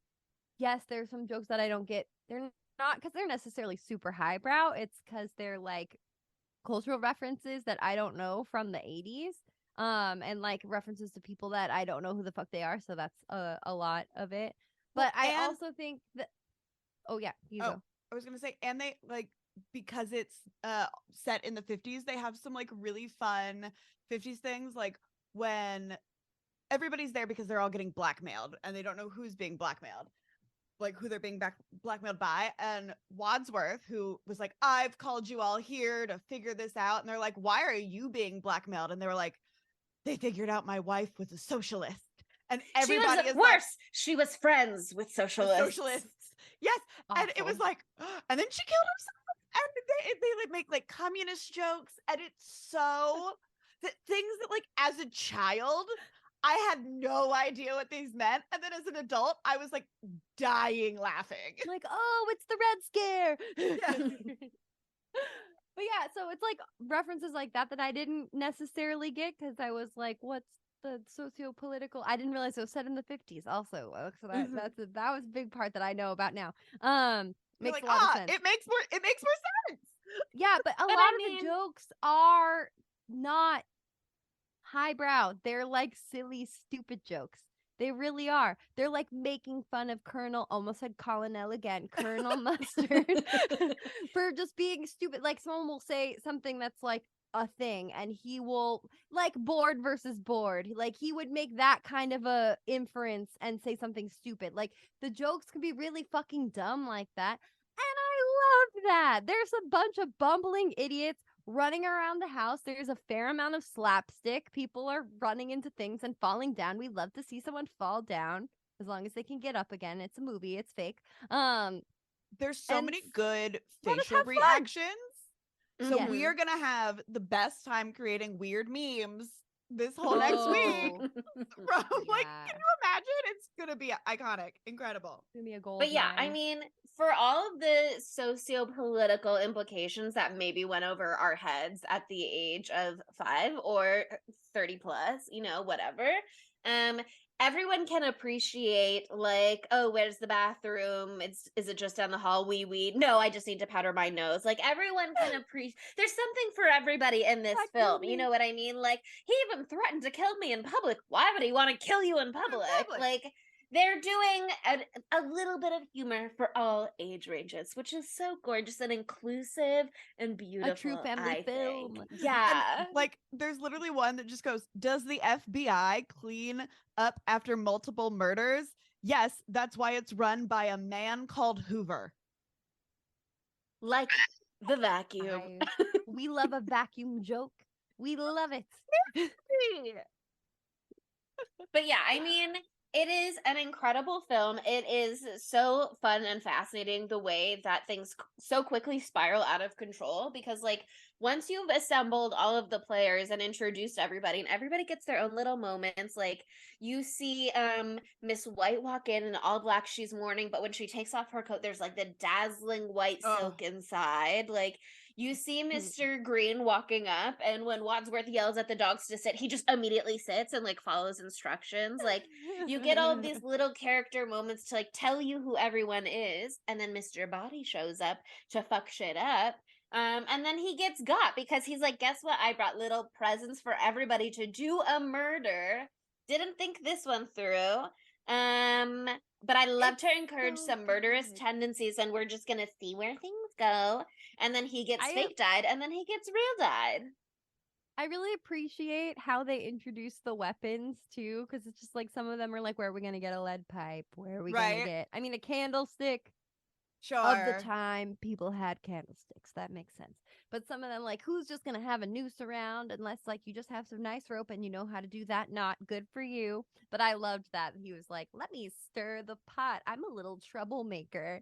yes, there's some jokes that I don't get. They're not because they're necessarily super highbrow. It's because they're like cultural references that I don't know from the 80s. And like references to people that I don't know who the fuck they are. So that's a lot of it. But Well, I and- also think that. Oh yeah, you go. I was gonna say, and they like because it's set in the 50s, they have some like really fun 50s things, like when everybody's there because they're all getting blackmailed and they don't know who's being blackmailed, like who they're being blackmailed by. And Wadsworth, who was like, I've called you all here to figure this out, and they're like, why are you being blackmailed? And they were like, they figured out my wife was a socialist. And everybody she was is worse. like, She was friends with socialists. socialists. Yes. And it was Awful. like, and then she killed herself. And they like make like communist jokes. And it's so things that like as a child, I had no idea what these meant. And then as an adult, I was like dying laughing. Like, oh, it's the Red Scare. Yeah. But yeah, so it's like references like that that I didn't necessarily get because I was like, what's the socio-political? I didn't realize it was set in the 50s also. So that, Mhm. that was a big part that I know about now. You're Makes like, a lot of sense. it makes more sense. Yeah, but a But lot I of mean- the jokes are not highbrow. They're like silly, stupid jokes. They really are. They're like making fun of Colonel, almost said Colonel again, Colonel Mustard, for just being stupid. Like someone will say something that's like a thing and he will, like board versus board. Like he would make that kind of a inference and say something stupid. Like the jokes can be really fucking dumb like that. And I love that. There's a bunch of bumbling idiots running around the house. There's a fair amount of slapstick. People are running into things and falling down. We love to see someone fall down as long as they can get up again. It's a movie. It's fake. There's so And many good let us facial have fun. reactions. So Mhm. we are gonna have the best time creating weird memes this whole next week. Oh, From like, yeah. can you imagine? It's gonna be iconic, incredible. Give me a gold But yeah, I mine. mean, for all of the socio-political implications that maybe went over our heads at the age of 5 or 30 plus, you know, whatever. everyone can appreciate, like, oh, where's the bathroom? Is it just down the hall? Wee. No, I just need to powder my nose. Like, everyone can appreciate. There's something for everybody in this film. You know what I mean? Like, he even threatened to kill me in public. Why would he want to kill you in public? Like, they're doing a little bit of humor for all age ranges, which is so gorgeous and inclusive and beautiful. A true family film. Yeah. And, like, there's literally one that just goes, does the FBI clean up after multiple murders? Yes, that's why it's run by a man called Hoover. Like the vacuum. We love a vacuum joke. We love it. But yeah, I mean, it is an incredible film. It is so fun and fascinating the way that things so quickly spiral out of control, because like once you've assembled all of the players and introduced everybody and everybody gets their own little moments, like you see Miss White walk in all black, she's mourning, but when she takes off her coat, there's like the dazzling white silk inside. Like you see Mr. Green walking up, and when Wadsworth yells at the dogs to sit, he just immediately sits and like follows instructions. Like you get all of these little character moments to like tell you who everyone is, and then Mr. Body shows up to fuck shit up. And then he gets got because he's like, guess what? I brought little presents for everybody to do a murder. Didn't think this one through. But I love to encourage some murderous tendencies, and we're just gonna see where things go. And then he gets fake died, and then he gets real died. I really appreciate how they introduce the weapons too, because it's just like some of them are like, where are we gonna get a lead pipe? Where are we gonna get? I mean, a candlestick. Sure. Of the time people had candlesticks, that makes sense. But some of them, like, who's just gonna have a noose around unless like you just have some nice rope and you know how to do that? Not good for you. But I loved that he was like, let me stir the pot. I'm a little troublemaker.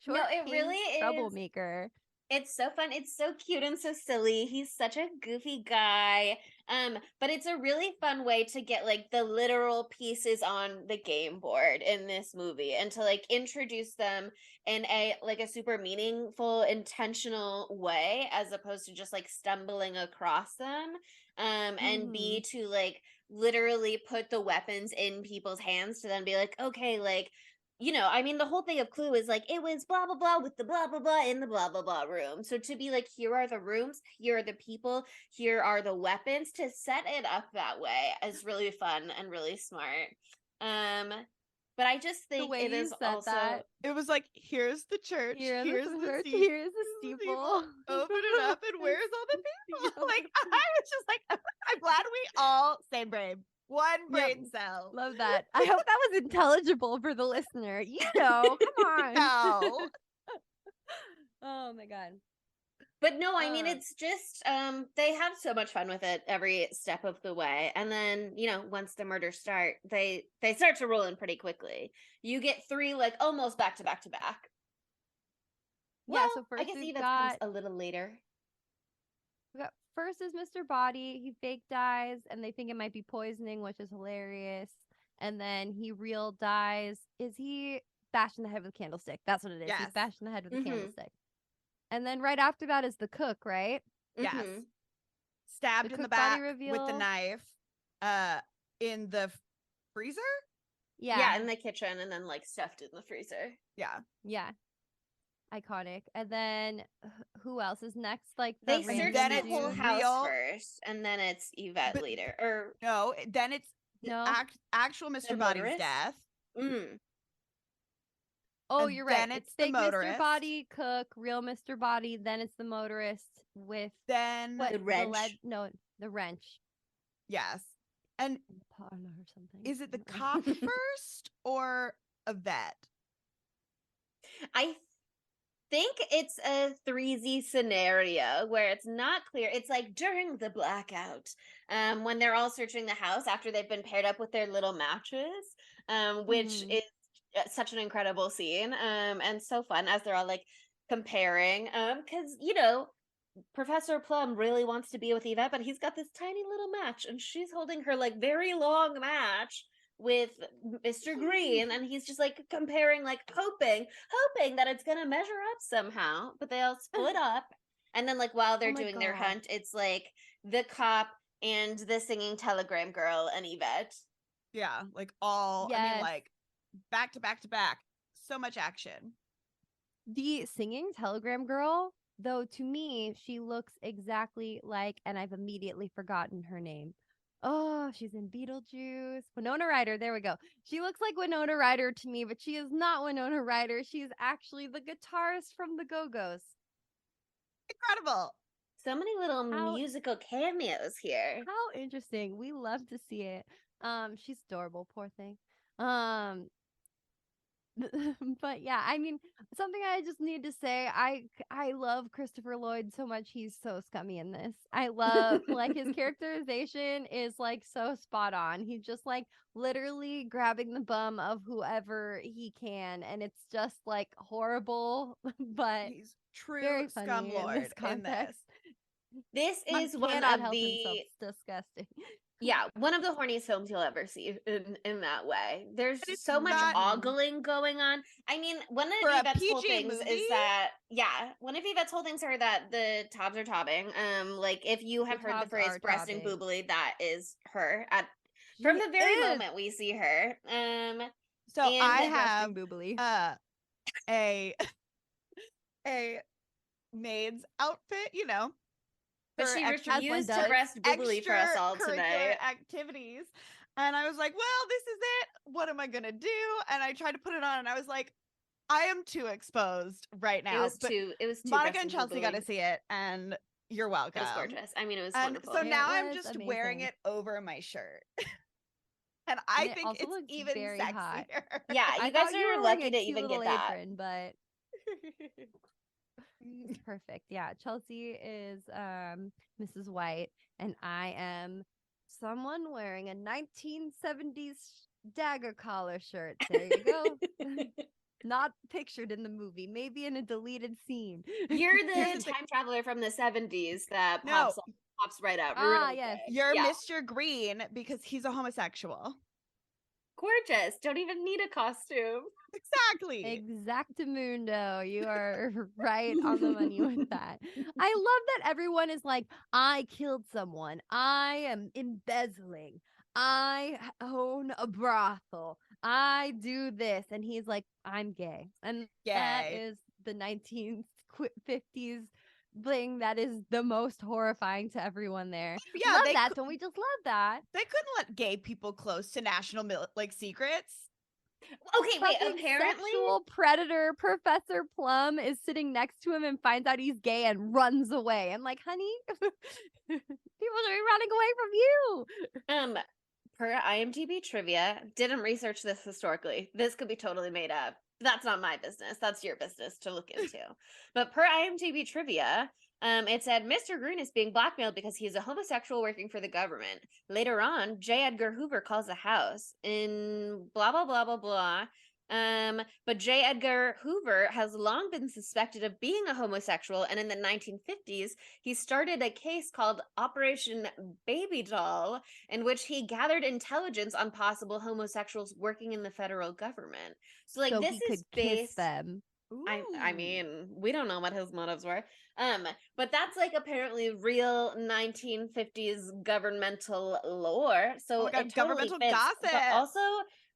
No, it really is troublemaker. It's so fun. It's so cute and so silly. He's such a goofy guy. But it's a really fun way to get like the literal pieces on the game board in this movie, and to like introduce them in a like a super meaningful, intentional way, as opposed to just like stumbling across them. And B, to like literally put the weapons in people's hands to then be like, okay, like, you know, I mean, the whole thing of Clue is like, it was blah, blah, blah with the blah, blah, blah in the blah, blah, blah room. So to be like, here are the rooms, here are the people, here are the weapons, to set it up that way is really fun and really smart. But I just think it is also... It was like, here's the church, here's the steeple. Open it up, and where's all the people? Like, I was just like, I'm glad we all, same brain. One brain cell. Love that. I hope that was intelligible for the listener. You know, come on. No. Oh my god. But no, I mean, it's just they have so much fun with it every step of the way. And then, you know, once the murders start, they start to roll in pretty quickly. You get 3 like almost back to back to back. Yeah, so first I guess Eva comes a little later. We got first is Mr. Body. He fake dies, and they think it might be poisoning, which is hilarious. And then he real dies. Is he bashed in the head with a candlestick? That's what it is. Yes. He's bashed in the head with a candlestick. And then right after that is the cook, right? Yes. Stabbed in the back with the knife. In the freezer? Yeah, in the kitchen, and then like stuffed in the freezer. Yeah. Iconic. And then who else is next? Like they search the whole house first, and then it's Yvette later. Or no, then it's actual Mr. Body's death. Oh, you're right. Then it's the motorist. Mr. Body, cook, real Mr. Body. Then it's the motorist with the wrench. The wrench. Yes. And or something. Is it the cop first or a vet? I think it's a 3Z scenario where it's not clear. It's like during the blackout, when they're all searching the house after they've been paired up with their little matches, which is such an incredible scene, and so fun as they're all like comparing, because you know, Professor Plum really wants to be with Yvette, but he's got this tiny little match, and she's holding her like very long match with Mr. Green, and he's just like comparing, like hoping that it's gonna measure up somehow, but they all split up. And then like while they're doing their hunt, it's like the cop and the singing telegram girl and Yvette. Yeah, like all, I mean, Yes. like back to back to back. So much action. The singing telegram girl, though, to me, she looks exactly like, and I've immediately forgotten her name. Oh, she's in Beetlejuice. Winona Ryder. There we go. She looks like Winona Ryder to me, but she is not Winona Ryder. She is actually the guitarist from the Go-Go's. Incredible. So many little How- musical cameos here. How interesting. We love to see it. She's adorable, poor thing. But yeah, I mean, something I just need to say, I love Christopher Lloyd so much. He's so scummy in this. I love like his characterization is like so spot on. He's just like literally grabbing the bum of whoever he can, and it's just like horrible, but He's true very funny scum in lord this context. This He is one cannot of help himself. the It's disgusting. yeah, one of the horniest films you'll ever see in that way. There's But it's so much not- ogling going on. I mean, one of For a Yvette's whole PG things movie? is that one of Yvette's whole things are that the tobs are tobbing. Like if you have The heard the tobs phrase are breast and tobbing. boobly, that is her at from She the very is. moment we see her. So And I the have boobly. a a maid's outfit, you know, but for she extra- refused does. to breast boobly for us all extracurricular today. activities. And I was like, well, this is it. What am I gonna do? And I tried to put it on, and I was like, I am too exposed right now. It was But too Monica breast and Chelsea got to boobly. see it, and you're welcome. It was gorgeous. I mean, it was And wonderful. so It now I'm was just wearing amazing. it over my shirt. And I And it think also it's looks even very sexier. hot. Yeah, I you guys thought you are were wearing lucky a to cute even little get that. apron, but it's perfect. Yeah, Chelsea is Mrs. White, and I am someone wearing a 1970s dagger collar shirt. There you go. Not pictured in the movie, maybe in a deleted scene. You're Here's the the thing. time traveler from the 70s that No. pops right out. Ah, Ruined yes. everything. You're Yeah. Mr. Green because he's a homosexual. Gorgeous. Don't even need a costume. Exactly. Exactamundo. You are right on the money with that. I love that everyone is like, I killed someone. I am embezzling. I own a brothel. I do this. And he's like, I'm gay. And that Gay. is the 1950s thing that is the most horrifying to everyone there. Yeah, love they that. cou- Don't we just love that? They couldn't let gay people close to national secrets. Okay, wait. Fucking Apparently, sexual predator Professor Plum is sitting next to him and finds out he's gay and runs away. I'm like, honey, people should be running away from you. per IMDb trivia, didn't research this historically. This could be totally made up. That's not my business. That's your business to look into. But per IMDb trivia, it said Mr. Green is being blackmailed because he's a homosexual working for the government. Later on, J. Edgar Hoover calls the house in blah, blah, blah, blah, blah. But J. Edgar Hoover has long been suspected of being a homosexual, and in the 1950s, he started a case called Operation Baby Doll, in which he gathered intelligence on possible homosexuals working in the federal government. So, like, So this he is could kiss based. them. I mean, we don't know what his motives were. But that's like apparently real 1950s governmental lore. So Oh my God, it totally governmental fits. But gossip. also,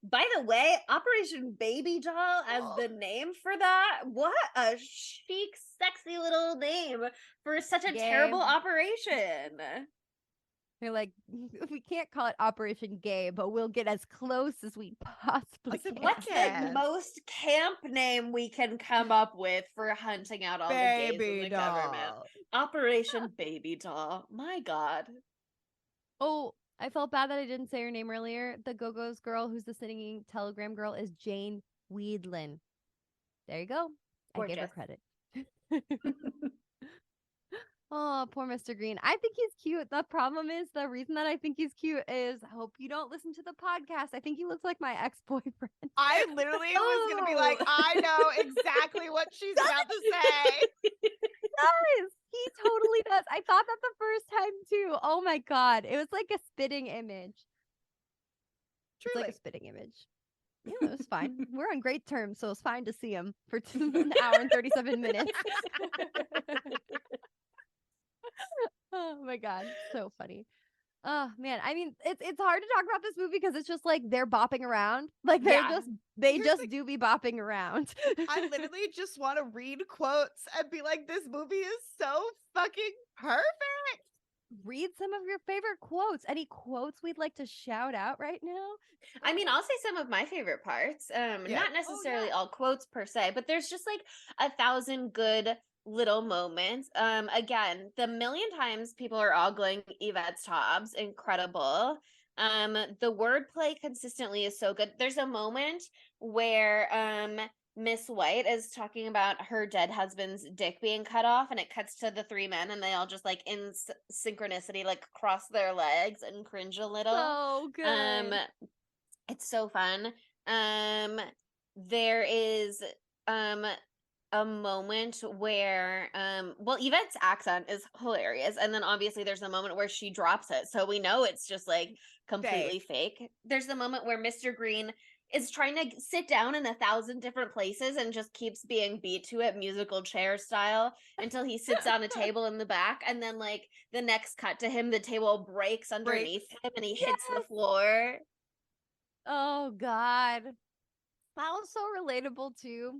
by the way, Operation Baby Doll as Oh. the name for that. What a chic, sexy little name for such a Gay. terrible operation. They're like, we can't call it Operation Gay, but we'll get as close as we possibly Listen, can. What's Yes. the most camp name we can come up with for hunting out all the gays in Baby the government? doll. Operation Baby Doll. My God. Oh, I felt bad that I didn't say her name earlier. The Go-Go's girl who's the singing telegram girl is Jane Weedlin. There you go. I gave her Gorgeous. credit. Oh, poor Mr. Green. I think he's cute. The problem is the reason that I think he's cute is I hope you don't listen to the podcast. I think he looks like my ex-boyfriend. I literally was going to be like, Oh. I know exactly what she's about to say. Does. He totally does. I thought that the first time too. Oh my God. It was like a spitting image. It's like Truly. a spitting image. Yeah, it was fine. We're on great terms, so it's fine to see him for an hour and 37 minutes. Oh my God. So funny. Oh man, I mean, it's hard to talk about this movie because it's just like they're bopping around. Like they're Yeah. they Here's just the- do be bopping around. I literally just want to read quotes and be like, this movie is so fucking perfect. Read some of your favorite quotes. Any quotes we'd like to shout out right now? I mean, I'll say some of my favorite parts. Not necessarily all quotes per se, but there's just like 1,000 good little moments. Again, the million times people are ogling Yvette's Hobbs, incredible. The wordplay consistently is so good. There's a moment where Miss White is talking about her dead husband's dick being cut off, and it cuts to the three men, and they all just like in synchronicity, like cross their legs and cringe a little. So good. It's so fun. There is a moment where well, Yvette's accent is hilarious, and then obviously there's a moment where she drops it, so we know it's just like completely fake. There's the moment where Mr. Green is trying to sit down in 1,000 different places and just keeps being beat to it musical chair style until he sits on a table in the back, and then like the next cut to him, the table breaks underneath him and he hits the floor. Oh God, that was so relatable too.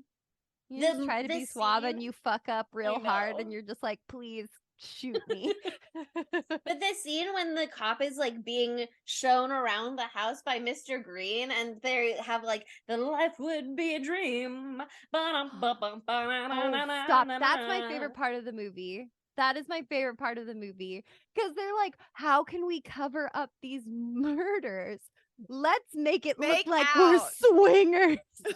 You just try to the be suave and scene- you fuck up real hard, know. and you're just like, please shoot me. But the scene when the cop is like being shown around the house by Mr. Green, and they have like the life would be a dream. Oh, stop. That's my favorite part of the movie. That is my favorite part of the movie. Because they're like, how can we cover up these murders? Let's make it look like we're out. swingers. This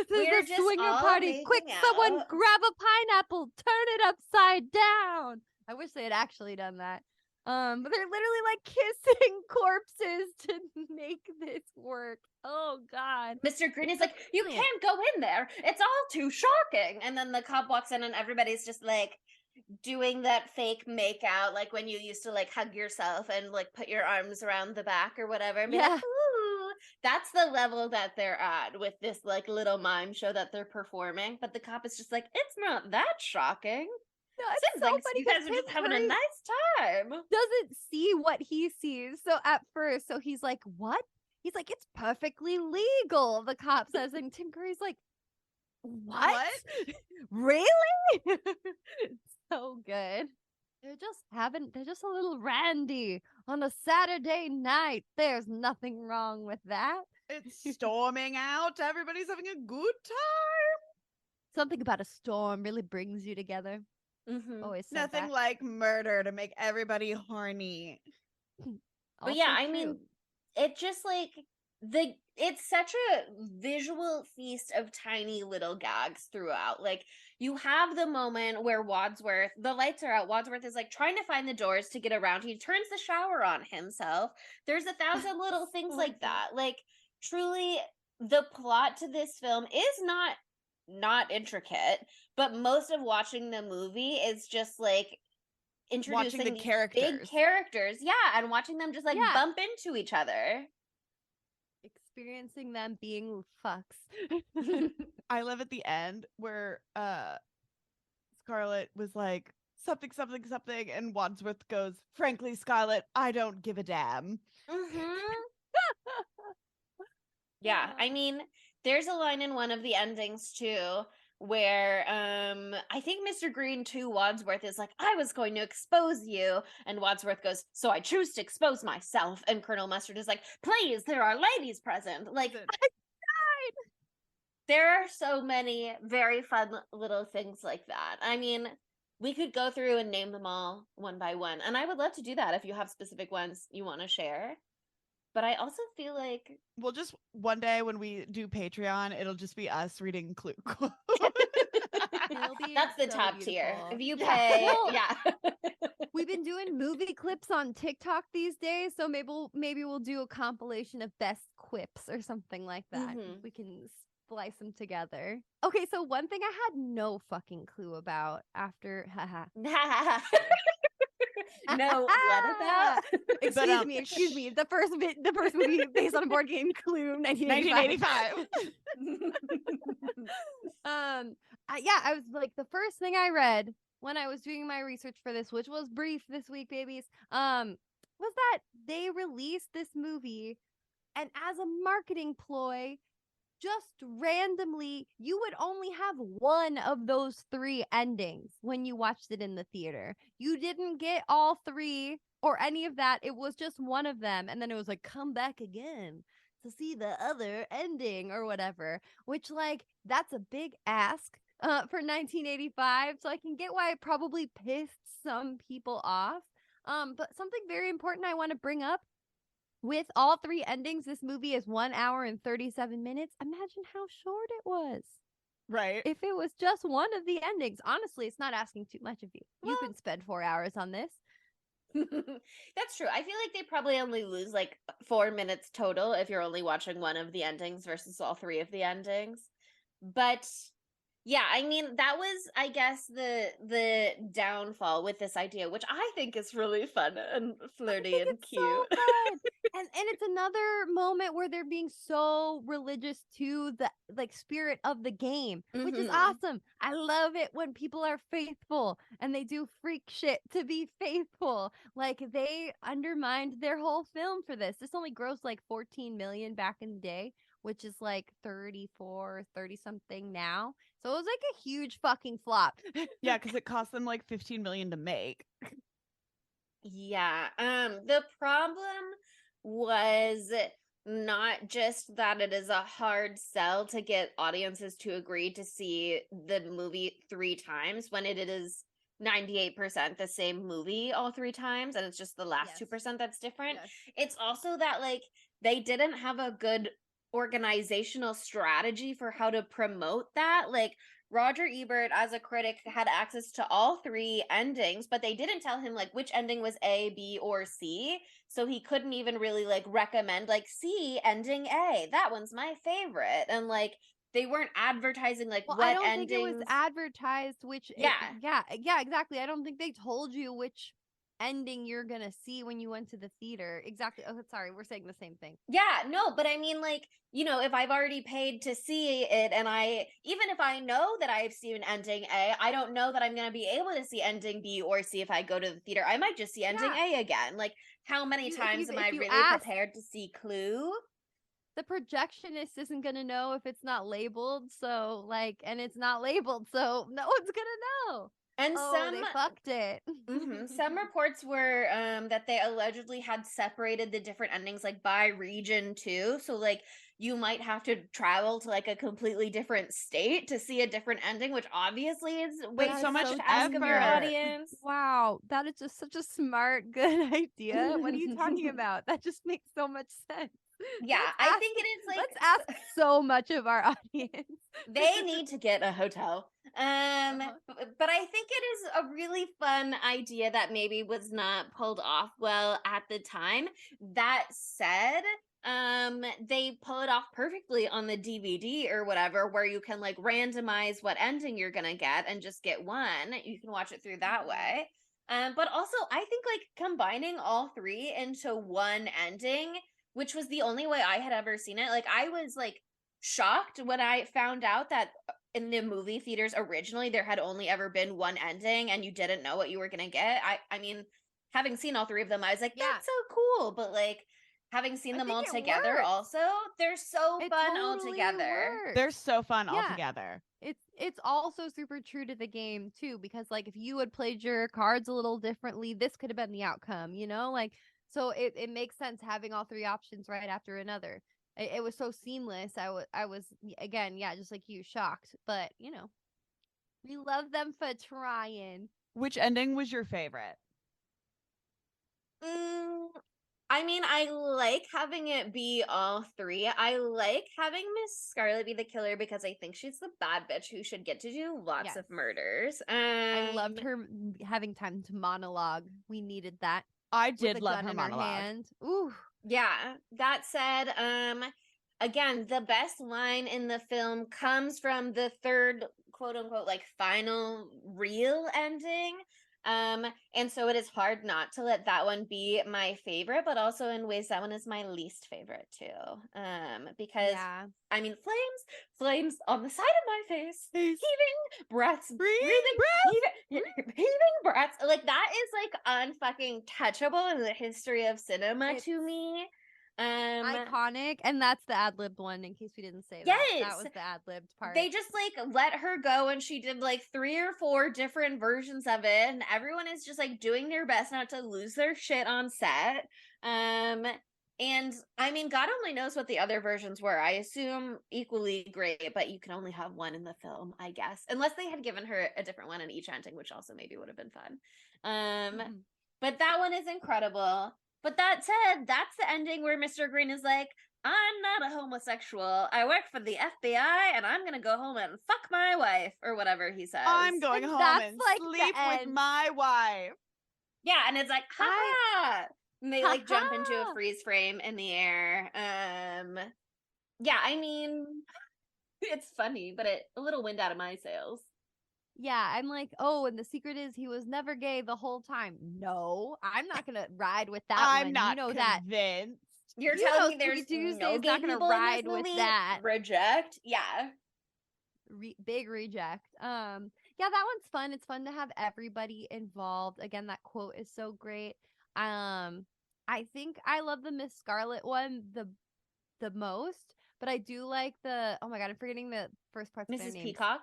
is We're a just swinger all party. Quick, making someone out. grab a pineapple, turn it upside down. I wish they had actually done that. But they're literally like kissing corpses to make this work. Oh God. Mr. Green is like, you Brilliant. can't go in there. It's all too shocking. And then the cop walks in and everybody's just like doing that fake make out, like when you used to like hug yourself and like put your arms around the back or whatever. And be like, Yeah. ooh. That's the level that they're at with this like little mime show that they're performing. But the cop is just like, it's not that shocking. No, Seems it's so like funny you 'cause guys are just Tim having a Curry nice time. doesn't see what he sees. So at first, so he's like, what? He's like, it's perfectly legal, the cop says. And Tim Curry's like, what? Really? It's so good. They're just a little randy on a Saturday night. There's nothing wrong with that. It's storming out. Everybody's having a good time. Something about a storm really brings you together. Mm-hmm. Always said Nothing that. like murder to make everybody horny. But yeah, Also I mean, true. it just like it's such a visual feast of tiny little gags throughout. Like you have the moment where Wadsworth, the lights are out, Wadsworth is like trying to find the doors to get around. He turns the shower on himself. There's 1,000 little things So like good. that. Like truly the plot to this film is not intricate, but most of watching the movie is just like introducing the these characters. big characters, and watching them just like Yeah. bump into each other. Experiencing them being fucks. I love at the end where Scarlett was like something something something and Wadsworth goes, frankly, Scarlett, I don't give a damn. Yeah, I mean, there's a line in one of the endings too where I think Mr. Green to Wadsworth is like, I was going to expose you, and Wadsworth goes, so I choose to expose myself, and Colonel Mustard is like, please, there are ladies present. Like, I died. There are so many very fun little things like that. I mean, we could go through and name them all one by one, and I would love to do that if you have specific ones you want to share. But I also feel like We'll just one day when we do Patreon, it'll just be us reading Clue quotes. that's the so top tier. beautiful. If you Yeah. pay, Well, yeah. We've been doing movie clips on TikTok these days, so maybe we'll do a compilation of best quips or something like that. Mhm. We can splice them together. Okay, so one thing I had no fucking clue about after haha. No, what about? Excuse me. The first movie based on a board game, Clue, 1985. 1985. I was like, the first thing I read when I was doing my research for this, which was brief this week, babies, was that they released this movie, and as a marketing ploy, just randomly, you would only have one of those three endings when you watched it in the theater. You didn't get all three or any of that. It was just one of them. And then it was like, come back again to see the other ending or whatever, which, like, that's a big ask for 1985. So I can get why it probably pissed some people off. But something very important I want to bring up, with all three endings, this movie is 1 hour and 37 minutes. Imagine how short it was. Right. If it was just one of the endings. Honestly, it's not asking too much of you. You Well- could spend 4 hours on this. That's true. I feel like they probably only lose like 4 minutes total if you're only watching one of the endings versus all three of the endings. But yeah, I mean, that was, I guess, the downfall with this idea, which I think is really fun and flirty and It's cute. so fun. and it's another moment where they're being so religious to the like spirit of the game, which is Mhm. awesome. I love it when people are faithful and they do freak shit to be faithful. Like, they undermined their whole film for this. This only grossed like 14 million back in the day, which is like 30 something now. So it was like a huge fucking flop. Yeah, because it cost them like 15 million to make. Yeah. The problem was not just that it is a hard sell to get audiences to agree to see the movie 3 times when it is 98% the same movie all 3 times, and it's just the last Yes. 2% that's different. Yes. It's also that, like, they didn't have a good organizational strategy for how to promote that. Like, Roger Ebert, as a critic, had access to all 3 endings, but they didn't tell him like which ending was A, B, or C. So he couldn't even really like recommend like, see ending A. That one's my favorite. And like, they weren't advertising like Well, what I don't endings. think it was advertised which Yeah. yeah, exactly. I don't think they told you which ending you're gonna see when you went to the theater. Exactly. Oh, sorry, we're saying the same thing. Yeah, no, but I mean, like, you know, if I've already paid to see it, and even if I know that I've seen ending A, I don't know that I'm going to be able to see ending B or C if I go to the theater. I might just see ending A again. Like, how many times am I really prepared to see Clue? The projectionist isn't gonna know if it's not labeled, so like, and it's not labeled, so no one's gonna know. And They fucked it. some reports were that they allegedly had separated the different endings like by region too. So like, you might have to travel to like a completely different state to see a different ending, which obviously is way That's too so much much to ask of your effort. audience. Wow, that is just such a smart, good idea. What are you talking about? That just makes so much sense. Yeah, I think it is like, Let's ask so much of our audience. they need to get a hotel. But I think it is a really fun idea that maybe was not pulled off well at the time. That said, they pull it off perfectly on the DVD or whatever, where you can like randomize what ending you're gonna get and just get one. You can watch it through that way. But also I think like combining all 3 into one ending, which was the only way I had ever seen it. Like, I was like shocked when I found out that in the movie theaters originally there had only ever been one ending and you didn't know what you were gonna get. I mean, having seen all 3 of them, I was like, Yeah. that's so cool. But like, having seen I them think all it together works. also, they're so It fun all totally together. works. They're so fun all Yeah. together. It's also super true to the game too, because like, if you had played your cards a little differently, this could have been the outcome, you know? Like, so it makes sense having all 3 options right after another. It was so seamless. I was again, yeah, just like you, shocked. But you know, we love them for trying. Which ending was your favorite? I mean, I like having it be all 3. I like having Miss Scarlet be the killer because I think she's the bad bitch who should get to do lots Yes. of murders. I loved her having time to monologue. We needed that. I With did a love gun her in monologue. hand. Ooh. Yeah, that said, again, the best line in the film comes from the third quote unquote like final real ending. And so it is hard not to let that one be my favorite, but also in ways that one is my least favorite too. Because Yeah. I mean, flames on the side of my face, heaving breaths, heaving breaths. Like that is like unfucking touchable in the history of cinema to me. Iconic, and that's the ad-libbed one, in case we didn't say that. Yes. That was the ad-libbed part. They just like let her go, and she did like 3 or 4 different versions of it, and everyone is just like doing their best not to lose their shit on set. And I mean, God only knows what the other versions were. I assume equally great, but you can only have one in the film, I guess, unless they had given her a different one in each ending, which also maybe would have been fun. But that one is incredible. But that said, that's the ending where Mr. Green is like, I'm not a homosexual. I work for the FBI, and I'm gonna go home and fuck my wife, or whatever he says. I'm going And home that's, and like, the sleep with end. my wife. Yeah, and it's like, ha! And they like jump into a freeze frame in the air. Yeah, I mean, it's funny, but a little wind out of my sails. Yeah, I'm like, oh, and the secret is he was never gay the whole time. No, I'm not gonna ride with that I'm one. not you know that. convinced. You're You telling know me there's Sweet Tuesday no is gay not gonna people in ride this with movie? that. Reject. Yeah. Big reject. Yeah, that one's fun. It's fun to have everybody involved. Again, that quote is so great. I think I love the Miss Scarlet one the most, but I do like the, oh my god, I'm forgetting the first parts of their Mrs. names. Peacock.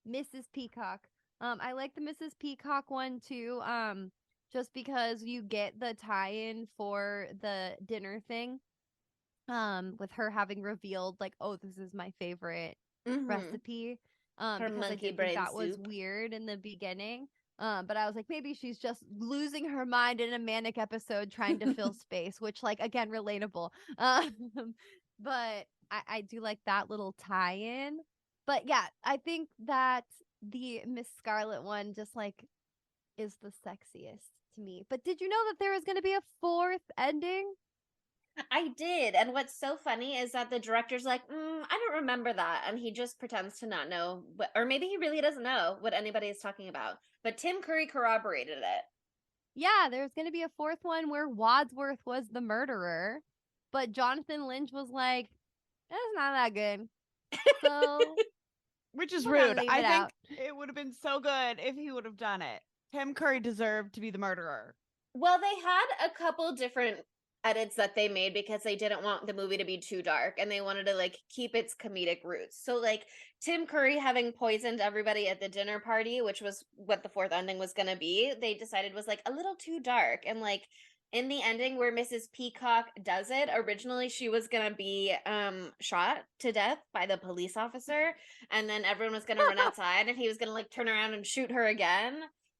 Mrs. Peacock. I like the Mrs. Peacock one too. Just because you get the tie-in for the dinner thing. With her having revealed like, oh, this is my favorite recipe. Her Because I monkey did brain think that was soup. weird in the beginning. But I was like, maybe she's just losing her mind in a manic episode trying to fill space, which, like, again, relatable. But I do like that little tie-in. But yeah, I think that the Miss Scarlet one just like is the sexiest to me. But did you know that there is going to be a 4th ending? I did. And what's so funny is that the director's like, I don't remember that. And he just pretends to not know, or maybe he really doesn't know what anybody is talking about. But Tim Curry corroborated it. Yeah, there's going to be a 4th one where Wadsworth was the murderer. But Jonathan Lynch was like, it's not that good. So, Which is we're gonna rude. leave I it think out. it would have been so good if he would have done it. Tim Curry deserved to be the murderer. Well, they had a couple different edits that they made because they didn't want the movie to be too dark, and they wanted to like keep its comedic roots. So like Tim Curry having poisoned everybody at the dinner party, which was what the 4th ending was going to be, they decided was like a little too dark. And like in the ending where Mrs. Peacock does it, originally she was going to be shot to death by the police officer, and then everyone was going to run outside, and he was going to like turn around and shoot her again.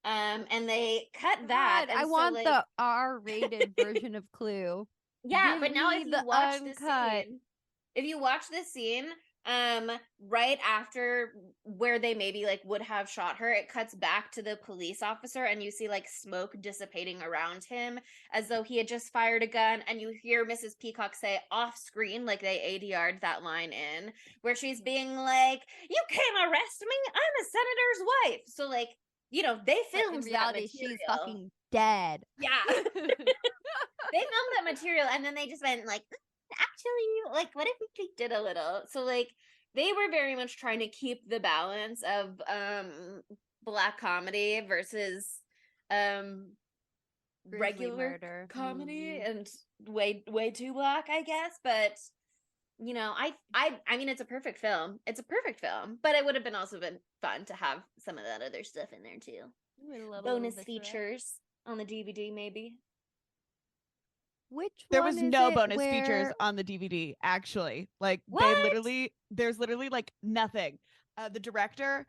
And they cut that. God, And I so, want like, the R-rated version of Clue. yeah, Give but now me if you the watch uncut. this scene, right after where they maybe like would have shot her, it cuts back to the police officer, and you see like smoke dissipating around him as though he had just fired a gun, and you hear Mrs. Peacock say off screen, like they ADR'd that line in, where she's being like, "You can't arrest me, I'm a senator's wife." So like, you know, they But in filmed reality, that material. she's fucking dead. Yeah. They filmed that material, and then they just went like, actually, like, what if we tweaked it a little? So like they were very much trying to keep the balance of Black comedy versus regular murder. comedy, and way too Black, I guess. But you know, I mean, it's a perfect film. It's a perfect film, but it would have also been fun to have some of that other stuff in there too. Bonus features on the DVD, maybe. Which There one was is no it bonus features where- on the DVD, actually. Like What? there's literally like nothing. The director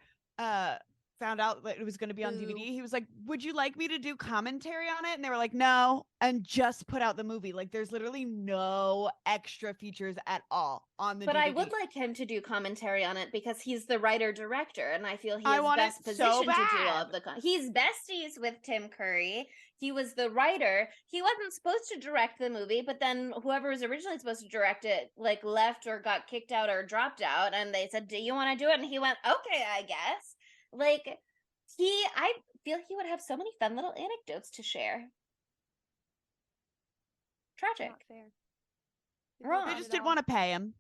found out that it was going to be on Boo. DVD. He was like, "Would you like me to do commentary on it?" And they were like, "No," and just put out the movie. Like there's literally no extra features at all on the But DVD. I would like him to do commentary on it because he's the writer-director, and I feel he I is want it best so positioned to do all bad. of the he's besties with Tim Curry. He was the writer. He wasn't supposed to direct the movie, but then whoever was originally supposed to direct it like left or got kicked out or dropped out, and they said, "Do you want to do it?" And he went, "Okay, I guess." Like feel he would have so many fun little anecdotes to share. Tragic. Not fair. Wrong. They just didn't want to pay him.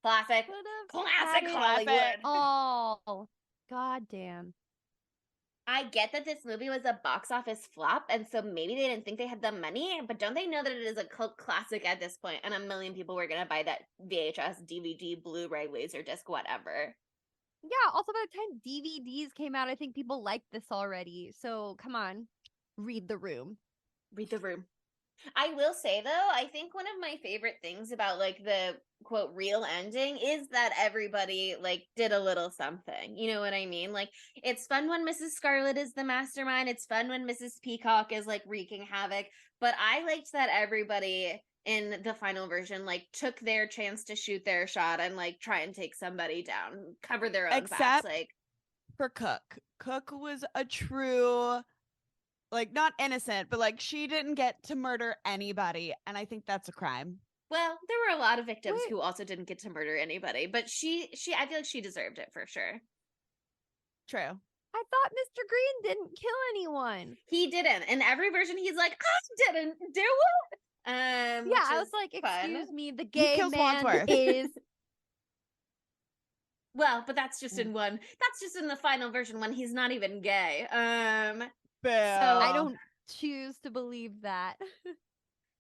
Classic. Classic Hollywood. Oh, god damn. I get that this movie was a box office flop, and so maybe they didn't think they had the money, but don't they know that it is a cult classic at this point, and a million people were going to buy that VHS, DVD, Blu-ray, Laserdisc, whatever. Yeah, also by the time DVDs came out, I think people liked this already. So come on, read the room. Read the room. I will say, though, I think one of my favorite things about, like, the, quote, real ending is that everybody, like, did a little something. You know what I mean? Like, it's fun when Mrs. Scarlet is the mastermind. It's fun when Mrs. Peacock is, like, wreaking havoc. But I liked that everybody in the final version, like, took their chance to shoot their shot and, like, try and take somebody down. Cover their own backs. Except Like, for Cook. Cook was a true... like, not innocent, but like she didn't get to murder anybody, and I think that's a crime. well, there were a lot of victims who also didn't get to murder anybody, but I feel like she deserved it for sure. True. I thought Mr. Green didn't kill anyone. He didn't. In every version, he's like, I didn't do it. Yeah, Which I was is like, fun. excuse me, the gay kills man Wadsworth. is. Well, but that's just in one. That's just in the final version when he's not even gay. Boo. I don't choose to believe that.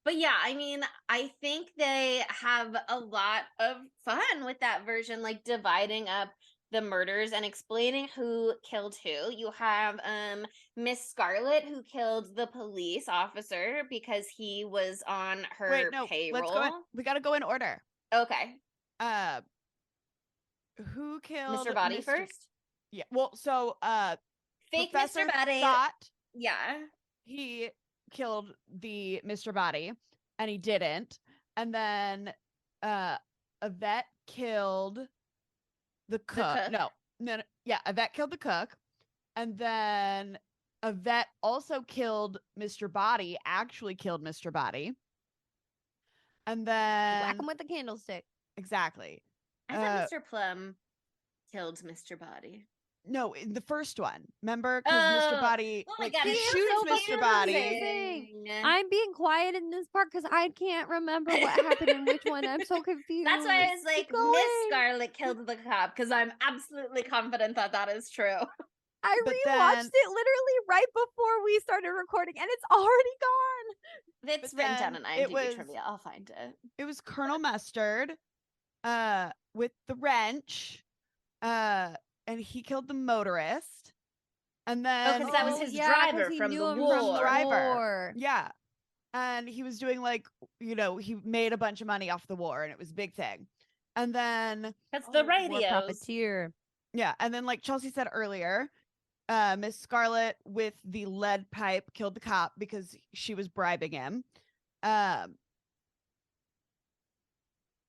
But yeah, I mean, I think they have a lot of fun with that version, like dividing up the murders and explaining who killed who. You have Miss Scarlet, who killed the police officer because he was on her Wait, no, payroll. let's go in, we gotta go in order. Okay. Who killed Mr. Body first? Yeah, well, so Fake Professor Mr. Body. thought Yeah. he killed the Mr. Body, and he didn't. And then Yvette killed the cook. cook. No, yeah, Yvette killed the cook. And then Yvette also killed Mr. Body, actually killed Mr. Body. And then Whack him with the candlestick. exactly. I thought Mr. Plum killed Mr. Body. No, in the first one. Remember? Because Mr. Body, oh my like, God, he it is shoots so Mr. Body. confusing. I'm being quiet in this part because I can't remember what happened in which one. I'm so confused. That's why I was like, Keep going. Miss Scarlet killed the cop, because I'm absolutely confident that that is true. I But rewatched then- it literally right before we started recording, and it's already gone. It's But written down then in it IMDb was- trivia. I'll find it. It was Colonel Mustard with the wrench. And he killed the motorist. And then 'cause that was his yeah, 'cause driver he from knew the him war. from the Driver. war. yeah. And he was doing like, you know, he made a bunch of money off the war and it was a big thing. And then That's the War radios. profiteer. yeah, and then like Chelsea said earlier, Miss Scarlet with the lead pipe killed the cop because she was bribing him.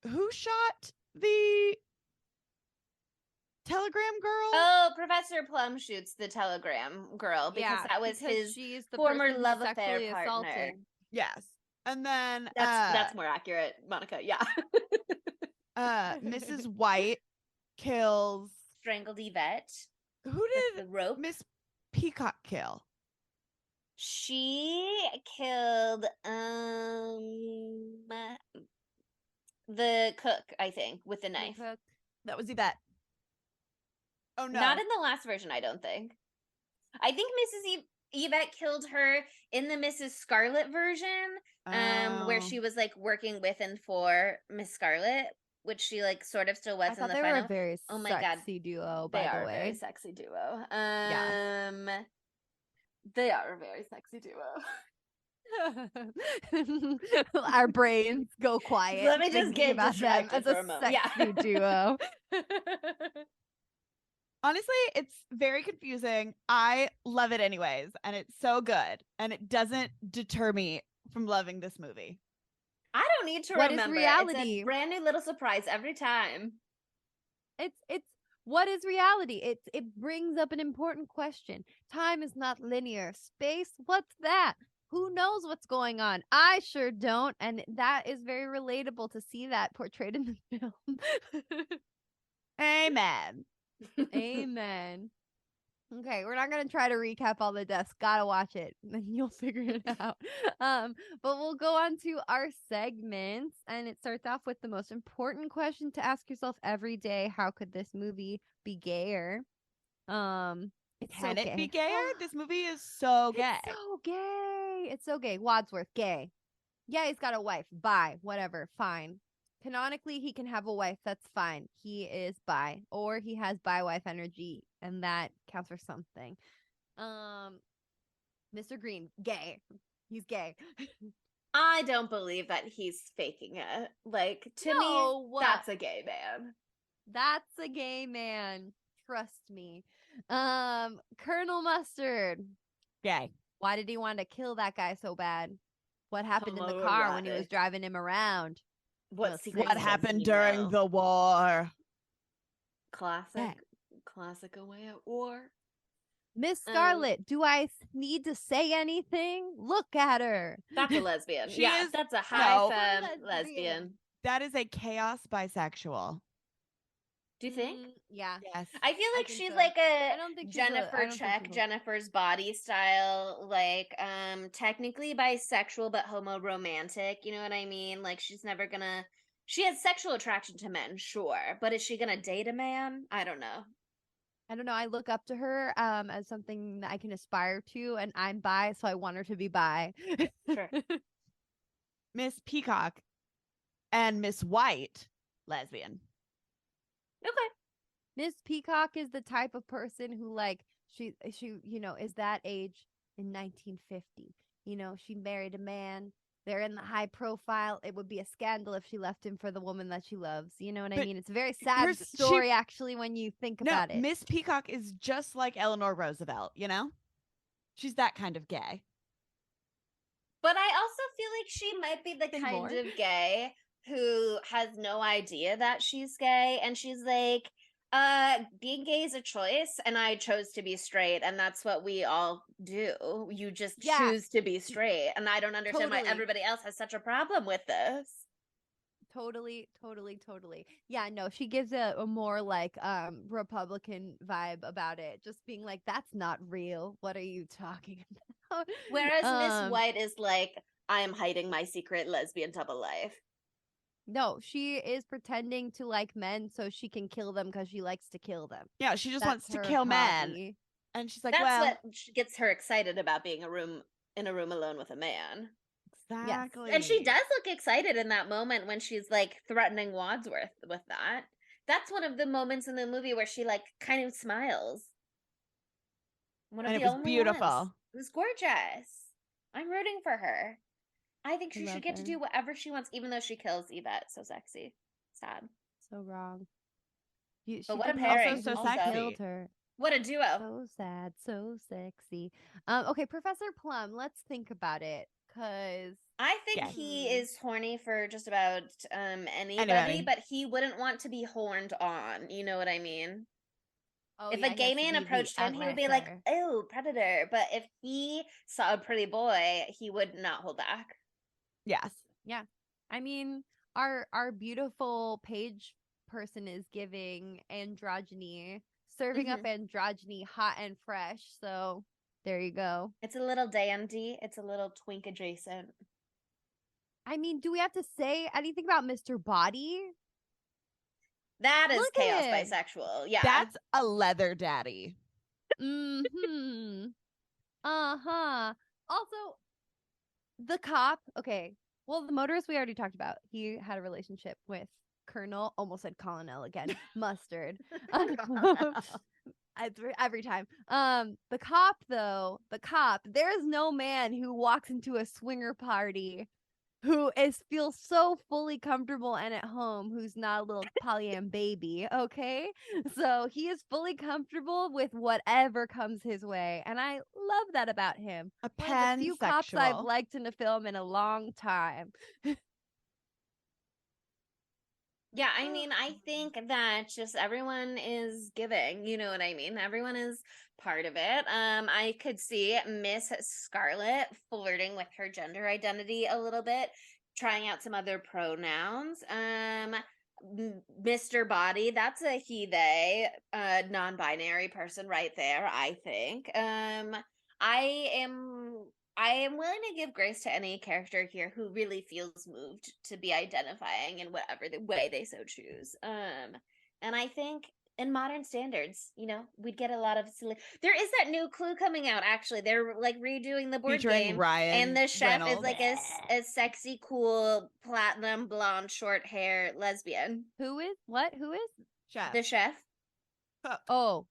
Who shot the telegram girl? Oh, Professor Plum shoots the telegram girl because Yeah, that was because his she's the former person who love affair sexually partner. assaulted. Yes. And then That's more accurate, Monica. Yeah. Mrs. White kills Strangled Yvette who with did the rope. Miss Peacock kill? She killed the cook, I think, with the knife. Cook. That was Yvette. Oh no. Not in the last version, I don't think. I think Mrs. Yvette killed her in the Mrs. Scarlet version, where Oh. she was like working with and for Miss Scarlet, which she like sort of still was I in thought the they final. were a very Oh my God. sexy duo, They by are the a very way. sexy duo. They are a very sexy duo. Our brains go quiet. Let me just thinking get about them distracted as for a a moment. Yeah. sexy duo. Honestly, it's very confusing. I love it anyways, and it's so good, and it doesn't deter me from loving this movie. I don't need to What is remember. It's reality? a brand new little surprise every time. It's what is reality? It brings up an important question. Time is not linear. Space, what's that? Who knows what's going on? I sure don't, and that is very relatable to see that portrayed in the film. Amen. Amen. Okay, we're not gonna try to recap all the deaths. Gotta watch it, and you'll figure it out. But we'll go on to our segments, and it starts off with the most important question to ask yourself every day: how could this movie be gayer? It's Can so it gay. be gayer? This movie is so gay. It's so gay. It's so gay. Wadsworth, gay. Yeah, he's got a wife. Bi. Whatever. Fine. Canonically, he can have a wife. That's fine. He is bi. Or he has bi wife energy, and that counts for something. Mr. Green, gay. He's gay. I don't believe that he's faking it. Like, to me, No. that's a gay man. That's a gay man. Trust me. Colonel Mustard. Gay. Why did he want to kill that guy so bad? What happened in the car when he was Homoerotic. driving him around? What No, secrets What does happened he during know? the war? Classic away at war. Miss Scarlet, do I need to say anything? Look at her. That's a lesbian. She Yeah, is- that's a no. high femme Lesbian. lesbian. That is a chaos bisexual. Do you think? Yeah. Yes. I feel like think she's so. like I a don't think she's a- I Jennifer don't think check, she's a- Jennifer's body style, like technically bisexual but homo romantic, you know what I mean? Like she's never gonna she has sexual attraction to men, sure, but is she gonna date a man? I don't know. I don't know. I look up to her as something that I can aspire to, and I'm bi, so I want her to be bi. Sure. Miss Peacock and Miss White, lesbian. Okay. Miss Peacock is the type of person who, like, she is that age in 1950. She married a man. They're in the high profile. It would be a scandal if she left him for the woman that she loves. You know what I But mean? It's a very sad she- story, actually, when you think No, about it. Miss Peacock is just like Eleanor Roosevelt, you know? She's that kind of gay. But I also feel like she might be the Say kind more. of gay who has no idea that she's gay and she's like, being gay is a choice and I chose to be straight and that's what we all do. You just Yeah. choose to be straight and I don't understand why Totally. everybody else has such a problem with this. Totally. Yeah, no, she gives a more like Republican vibe about it. Just being like, that's not real. What are you talking about? Whereas Miss White is like, I am hiding my secret lesbian double life. No, she is pretending to like men so she can kill them because she likes to kill them. Yeah, she just That's wants to her kill men. hobby. And she's like, That's well, what gets her excited about being in a room alone with a man. exactly. And she does look excited in that moment when she's like threatening Wadsworth with that. That's one of the moments in the movie where she like kind of smiles. One of And the it was only beautiful. ones. It was gorgeous. I'm rooting for her. I think I she love should get to her. do whatever she wants, even though she kills Yvette. So sexy. Sad. So wrong. But what a didn't pairing. also So sexy. killed her. What a duo. So sad, so sexy. Okay, Professor Plum, let's think about it. Cause I think Yeah. he is horny for just about anybody, Anybody. but he wouldn't want to be horned on. You know what I mean? If yeah, a gay man approached him, he would be like, aggressor. "Oh, predator." But if he saw a pretty boy, he would not hold back. Yes. I mean, our beautiful page person is giving androgyny, serving up androgyny hot and fresh. So there you go. It's a little dandy. It's a little twink adjacent. I mean, do we have to say anything about Mr. Body? That is Look at chaos him. bisexual. Yeah. That's a leather daddy. Mm-hmm. Uh-huh. Also, the cop, okay. Well, the motorist we already talked about. He had a relationship with Colonel, almost said Colonel again, Mustard. Every time. The cop, there is no man who walks into a swinger party who feels so fully comfortable and at home, who's not a little polyam baby, okay? So he is fully comfortable with whatever comes his way, and I love that about him. A One of the few cops I've pansexual. liked in a film in a long time. Yeah, I mean, I think that just everyone is giving, you know what I mean? Everyone is part of it. I could see Miss Scarlet flirting with her gender identity a little bit, trying out some other pronouns. Mr. Body, that's a he, they, non-binary person right there, I think. I am willing to give grace to any character here who really feels moved to be identifying in whatever the way they so choose. And I think in modern standards, we'd get a lot of silly. There is that new Clue coming out. Actually, they're like redoing the board Featuring game, Ryan and the chef Reynolds. is like a sexy, cool, platinum blonde, short hair lesbian. Who is what? Who is Chef. The chef. Oh,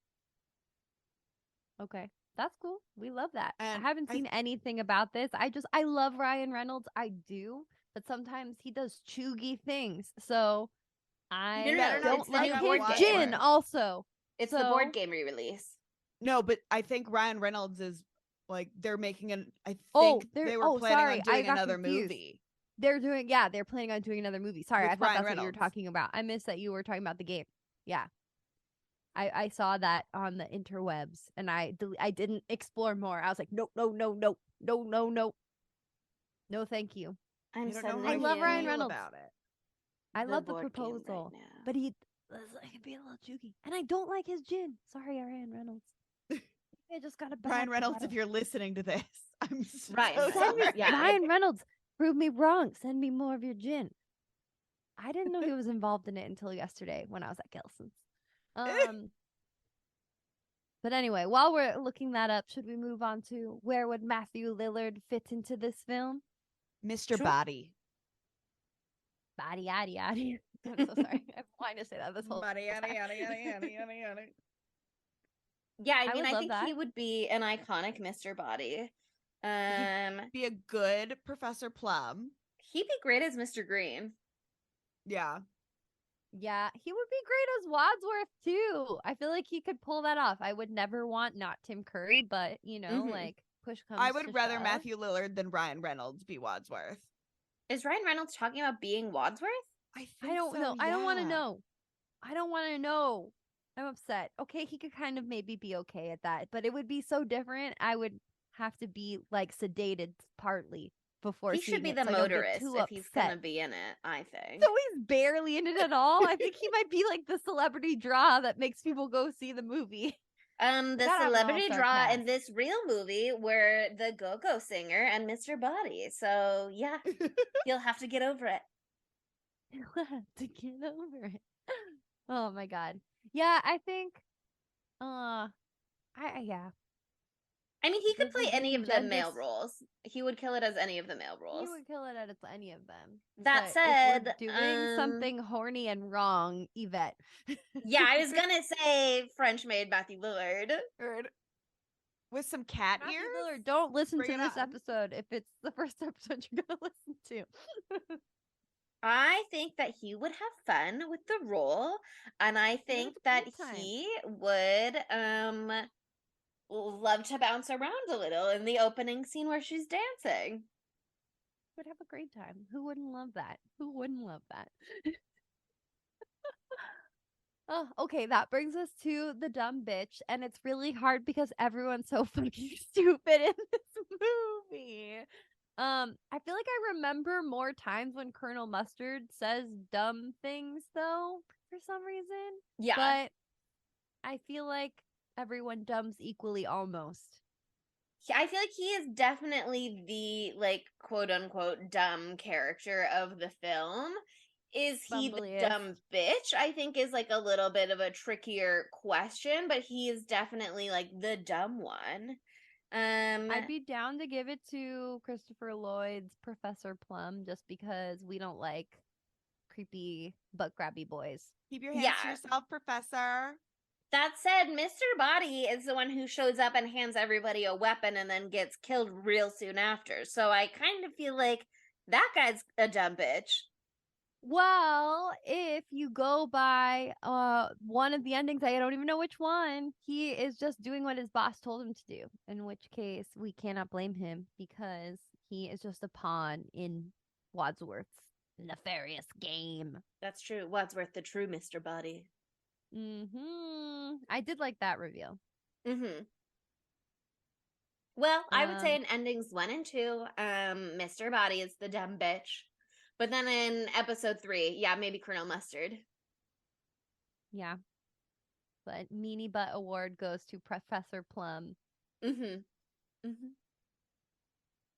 okay. That's cool. We love that. And I haven't seen anything about this. I love Ryan Reynolds. I do, but sometimes he does chuggy things. So I No, it's don't the like new board his game. gin also. It's the board game re-release. No, but I think Ryan Reynolds is like they're making an. I Oh, think they're- they were oh, planning sorry, on I doing got another confused. movie. They're planning on doing another movie. Sorry, With I thought Ryan that's what you were Reynolds. talking about. I missed that you were talking about the game. Yeah. I saw that on the interwebs and I didn't explore more. I was like, no. No, thank you. I'm You don't know sending how I love you Ryan feel Reynolds. about it. I love the board game right proposal, now. but he can be a little chuggy. And I don't like his gin. Sorry, Ryan Reynolds. I just got a bad Ryan Reynolds, if bottle. you're listening to this, I'm so Ryan, Send me, sorry. yeah. Ryan Reynolds, prove me wrong. Send me more of your gin. I didn't know he was involved in it until yesterday when I was at Gelson's. But anyway, while we're looking that up, should we move on to where would Matthew Lillard fit into this film? Mr. Sure. Body. Body, yaddy, yaddy. I'm so sorry. I've wanted to say that this whole Body, yada, time. yada, yada, yada, yada, yada. Yeah, I I mean, would I love think that. he would be an iconic Mr. Body. Be a good Professor Plum. He'd be great as Mr. Green. Yeah. Yeah, he would be great as Wadsworth too. I feel like he could pull that off. I would never want not Tim Curry, but Mhm. like push comes. I would to rather shove. Matthew Lillard than Ryan Reynolds be Wadsworth. Is Ryan Reynolds talking about being Wadsworth? I I don't know. I don't want to yeah. know. I don't want to know. I'm upset. Okay, he could kind of maybe be okay at that, but it would be so different. I would have to be like sedated partly before He should be seeing the it, so I don't get motorist too if he's gonna upset. be in it, I think. So he's barely in it at all. I think he might be like the celebrity draw that makes people go see the movie. The gotta have an celebrity all-star draw in cast. this real movie were the Go-Go singer and Mr. Body. So yeah, you'll have to get over it. You'll have to get over it. Oh my god. Yeah, I think yeah. I mean, he could With play the any of the gender male s- roles. He would kill it as any of the male He roles. would kill it at any of them. That But if said, we're doing something horny and wrong, Yvette. Yeah, I was gonna say French maid Matthew Lillard. With some cat Matthew ears? Lillard, don't listen Bring to it this on. episode if it's the first episode you're gonna listen to. I think that he would have fun with the role, and I think have a that great time. he would love to bounce around a little in the opening scene where she's dancing. Would have a great time. Who wouldn't love that? Who wouldn't love that? Oh, okay, that brings us to the dumb bitch, and it's really hard because everyone's so fucking stupid in this movie. I feel like I remember more times when Colonel Mustard says dumb things though, for some reason. Yeah. But I feel like everyone dumbs equally almost. I feel like he is definitely the, like, quote unquote dumb character of the film. Is he the Bumbly-ist. dumb bitch? I think is like a little bit of a trickier question, but he is definitely like the dumb one. I'd be down to give it to Christopher Lloyd's Professor Plum just because we don't like creepy butt grabby boys. Keep your hands to Yeah. yourself, Professor. That said, Mr. Body is the one who shows up and hands everybody a weapon and then gets killed real soon after. So I kind of feel like that guy's a dumb bitch. Well, if you go by one of the endings, I don't even know which one, he is just doing what his boss told him to do. In which case, we cannot blame him because he is just a pawn in Wadsworth's nefarious game. That's true. Wadsworth, the true Mr. Body. I did like that reveal. Well, I would say in endings 1 and 2, Mr. Body is the dumb bitch. But then in episode 3, yeah, maybe Colonel Mustard. Yeah. But Meanie Butt Award goes to Professor Plum. Mm-hmm. Mm-hmm.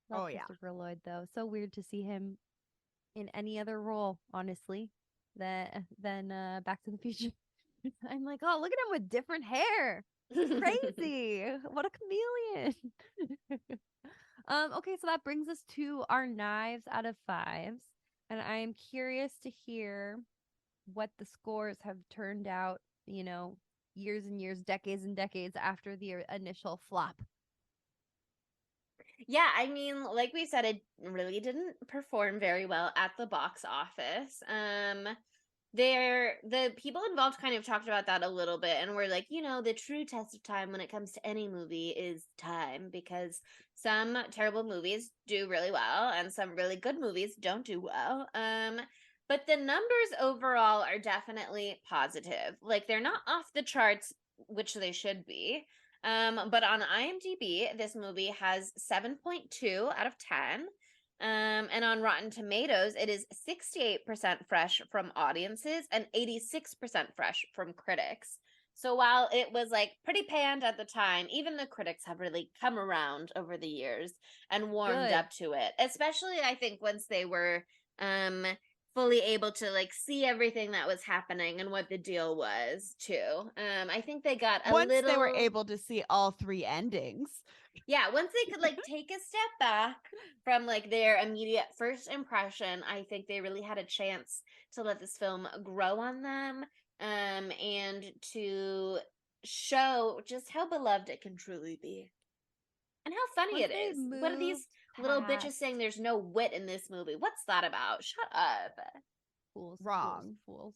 Love Oh, yeah. Christopher Lloyd, though. So weird to see him in any other role, honestly, than Back to the Future. I'm like, oh, look at him with different hair. Crazy. What a chameleon. Okay, so that brings us to our knives out of fives. And I am curious to hear what the scores have turned out, years and years, decades and decades after the initial flop. Yeah, I mean, like we said, it really didn't perform very well at the box office. The people involved kind of talked about that a little bit, and were like, the true test of time when it comes to any movie is time, because some terrible movies do really well and some really good movies don't do well. But the numbers overall are definitely positive. Like, they're not off the charts, which they should be. But on IMDb, this movie has 7.2 out of 10. And on Rotten Tomatoes, it is 68% fresh from audiences and 86% fresh from critics. So while it was like pretty panned at the time, even the critics have really come around over the years and warmed Good. up to it. Especially, I think, once they were fully able to like see everything that was happening and what the deal was too. I think they got Once they were able to see all three endings. Yeah, once they could like take a step back from like their immediate first impression, I think they really had a chance to let this film grow on them, and to show just how beloved it can truly be. And how funny Once it they is. What are these little bitches past- saying there's no wit in this movie? What's that about? Shut up. Fools, Wrong. fools.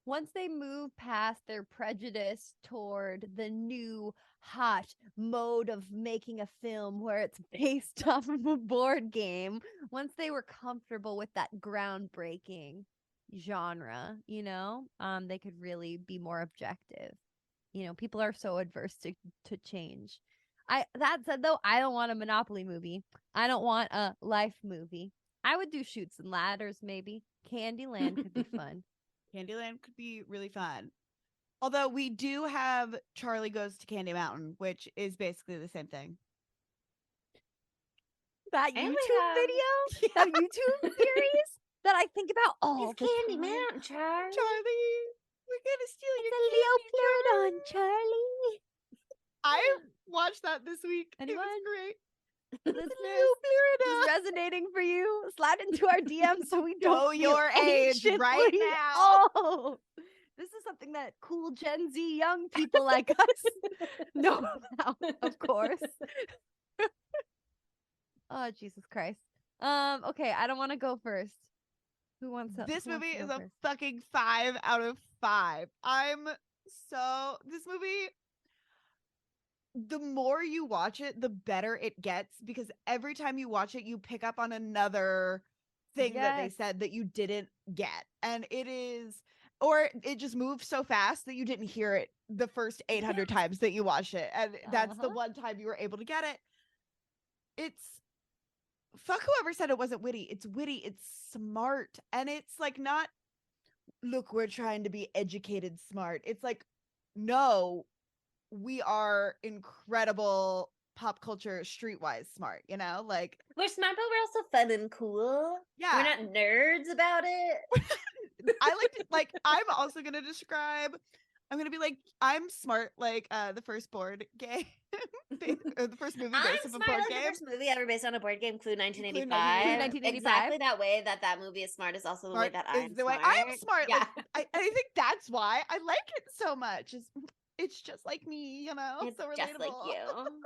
Once they move past their prejudice toward the new hot mode of making a film where it's based off of a board game, once they were comfortable with that groundbreaking genre, they could really be more objective. People are so adverse to change. That said, though, I don't want a Monopoly movie. I don't want a Life movie. I would do Chutes and Ladders, maybe. Candyland could be fun. Candyland could be really fun. Although we do have Charlie Goes to Candy Mountain, which is basically the same thing. That And we YouTube have- video, that YouTube series that I think about all It's the Candy time. Mountain, Charlie. Charlie, we're gonna steal It's your a candy, Leopard on Charlie. I watched that this week. Anyone? It was great. Listeners, Florida. is resonating for you? Slide into our DMs so we Know don't feel your age ancient, right please. now. Oh, this is something that cool Gen Z young people like us know about, of course. Oh, Jesus Christ. Okay, I don't want to go first. Who wants to? This who wants movie to is go a first? fucking 5 out of 5. This movie, the more you watch it, the better it gets, because every time you watch it, you pick up on another thing that they Yes. said that you didn't get. And or it just moves so fast that you didn't hear it the first 800 times that you watched it. And that's the Uh-huh. one time you were able to get it. Fuck whoever said it wasn't witty. It's witty. It's smart. And it's like, not, look, we're trying to be educated smart. It's like, no, we are incredible pop culture streetwise smart, like, We're smart, but we're also fun and cool. yeah. We're not nerds about it. I like to, like, I'm also going to describe, I'm going to be like, I'm smart, like the first board game, or the first movie I'm based off a smart board like the game. first movie ever based on a board game, Clue 1985. 1985. Exactly that way that movie is smart is also the way Smart that is I'm the smart. way I am smart. Yeah. Like, I think that's why I like it so much. It's just like me, It's so relatable. just like you.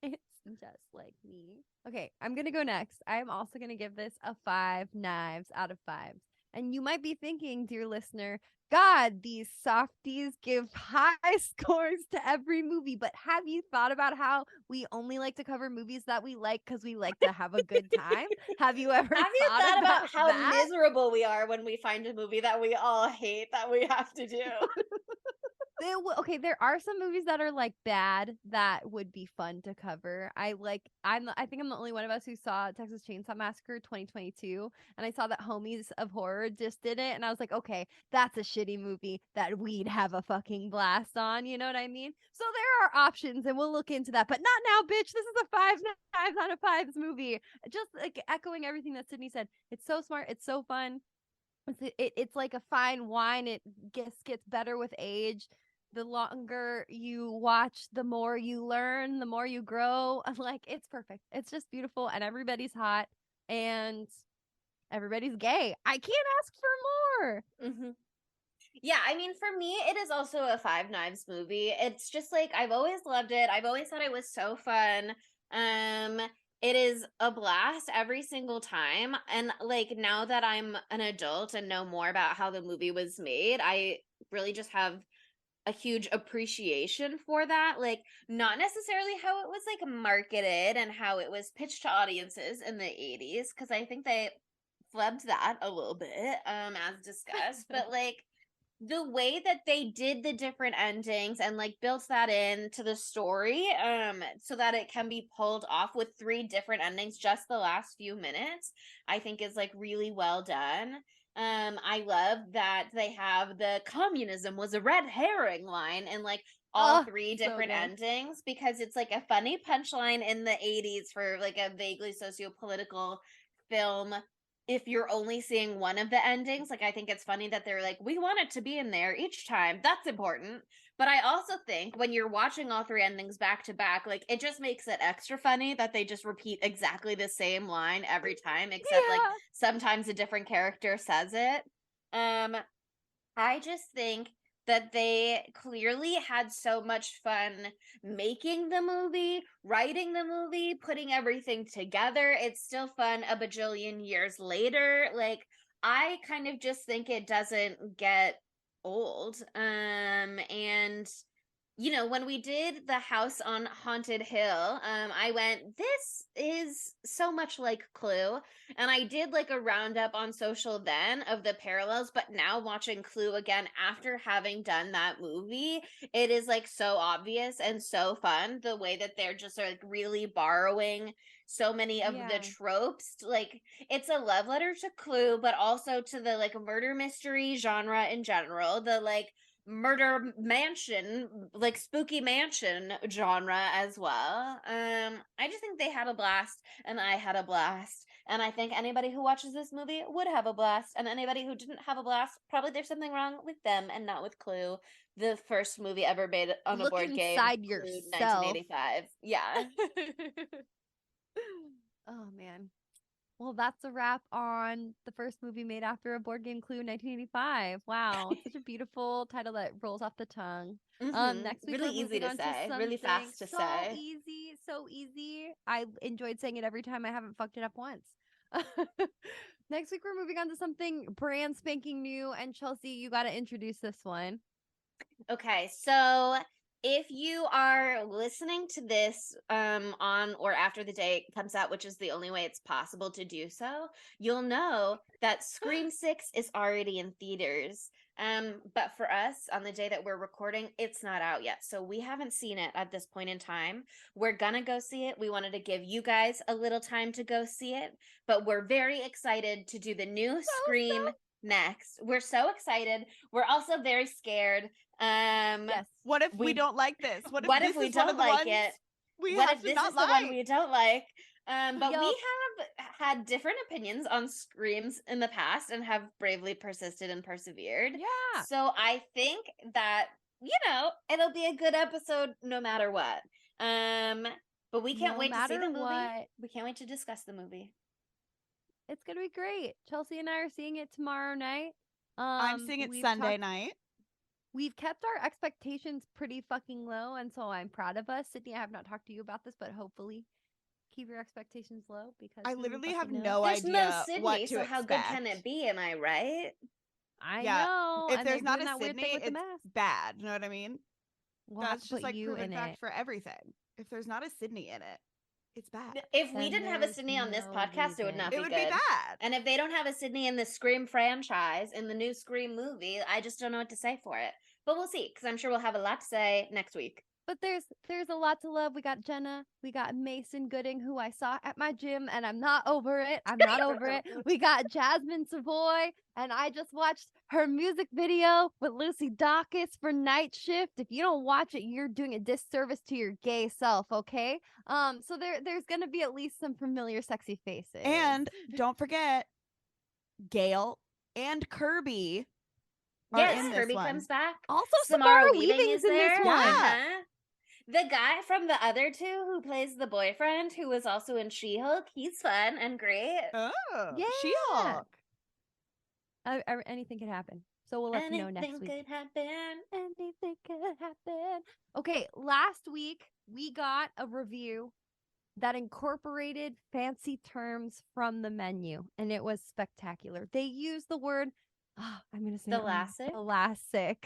It's just like me. Okay, I'm gonna go next. I'm also gonna give this a 5 knives out of 5. And you might be thinking, dear listener, God, these softies give high scores to every movie. But have you thought about how we only like to cover movies that we like because we like to have a good time? Have you ever Have you thought about how that? miserable we are when we find a movie that we all hate that we have to do? Okay, there are some movies that are like bad that would be fun to cover. I think I'm the only one of us who saw Texas Chainsaw Massacre 2022, and I saw that Homies of Horror just did it, and I was like, okay, that's a shitty movie that we'd have a fucking blast on. You know what I mean? So there are options, and we'll look into that, but not now, bitch. This is a 5 out of 5s movie. Just like echoing everything that Sydney said. It's so smart. It's so fun. It's like a fine wine. It gets better with age. The longer you watch, the more you learn, the more you grow. Like, it's perfect. It's just beautiful, and everybody's hot, and everybody's gay. I can't ask for more. Mm-hmm. Yeah, I mean, for me, it is also a Five Knives movie. It's just like, I've always loved it. I've always thought it was so fun. It is a blast every single time. And like, now that I'm an adult and know more about how the movie was made, I really just have a huge appreciation for that. Like, not necessarily how it was like marketed and how it was pitched to audiences in the 80s, because I think they flubbed that a little bit, as discussed. But like, the way that they did the different endings and like built that into the story, so that it can be pulled off with 3 different endings just the last few minutes, I think is like really well done. I love that they have the communism was a red herring line in like all 3 different endings, because it's like a funny punchline in the 80s for like a vaguely socio-political film. If you're only seeing one of the endings, like, I think it's funny that they're like, we want it to be in there each time. That's important. But I also think when you're watching all 3 endings back to back, like, it just makes it extra funny that they just repeat exactly the same line every time, except like sometimes a different character says it. I just think that they clearly had so much fun making the movie, writing the movie, putting everything together. It's still fun a bajillion years later. Like, I kind of just think it doesn't get old. And you know, when we did the House on Haunted Hill, I went, this is so much like Clue. And I did like a roundup on social then of the parallels, but now watching Clue again after having done that movie, it is like so obvious and so fun the way that they're just like really borrowing so many of the tropes. Like, it's a love letter to Clue, but also to the like murder mystery genre in general, the like murder mansion, like spooky mansion genre as well. I just think they had a blast, and I had a blast, and I think anybody who watches this movie would have a blast, and anybody who didn't have a blast, probably there's something wrong with them and not with Clue, the first movie ever made on a board game. Inside Clue, yourself. 1985. Yeah. Oh man. Well, that's a wrap on the first movie made after a board game, Clue, 1985. Wow, such a beautiful title that rolls off the tongue. Next week, really easy to say, really fast to say. So easy. I enjoyed saying it every time. I haven't fucked it up once. Next week, we're moving on to something brand spanking new. And Chelsea, you got to introduce this one. Okay, so if you are listening to this on or after the day it comes out, which is the only way it's possible to do so, you'll know that Scream 6 is already in theaters. But for us, on the day that we're recording, it's not out yet. So we haven't seen it at this point in time. We're gonna go see it. We wanted to give you guys a little time to go see it, but we're very excited to do the new Scream next. We're so excited. We're also very scared. Yes. What if we don't like this? What if we don't like it? What if this is the one we don't like? But we have had different opinions on Screams in the past and have bravely persisted and persevered. Yeah. So I think that, you know, it'll be a good episode no matter what. But we can't wait to see the movie. We can't wait to discuss the movie. It's gonna be great. Chelsea and I are seeing it tomorrow night. I'm seeing it Sunday night. We've kept our expectations pretty fucking low, and so I'm proud of us. Sydney, I have not talked to you about this, but hopefully keep your expectations low, because I literally have no There's idea no Sydney, what to so how good can expect. it be? Am I right? I know. If and there's they're not doing a that weird thing Sydney, with the it's mask. bad. You know what I mean? We'll have That's to just put like you proven in fact it. for everything. If there's not a Sydney in it, it's bad. If we Then didn't have a there's Sydney on this no podcast, it would reason. not It be would good. be bad. And if they don't have a Sydney in the Scream franchise, in the new Scream movie, I just don't know what to say for it. But we'll see, because I'm sure we'll have a lot to say next week. But there's a lot to love. We got Jenna, we got Mason Gooding, who I saw at my gym, and I'm not over it. I'm not over it. We got Jasmine Savoy, and I just watched her music video with Lucy Dacus for Night Shift. If you don't watch it, you're doing a disservice to your gay self, okay? So there's gonna be at least some familiar sexy faces. And don't forget, Gail and Kirby are Yes, in this Kirby one. comes back. Also, Samara Samara Weaving Weaving's is in this there. one. Yeah. The guy from the other two who plays the boyfriend, who was also in She-Hulk, he's fun and great. Oh, Yeah. She-Hulk. Anything could happen. So we'll let you know next week. Anything could happen. Anything could happen. Okay, last week we got a review that incorporated fancy terms from the menu, and it was spectacular. They used the word, I'm going to say Thalassic? thalassic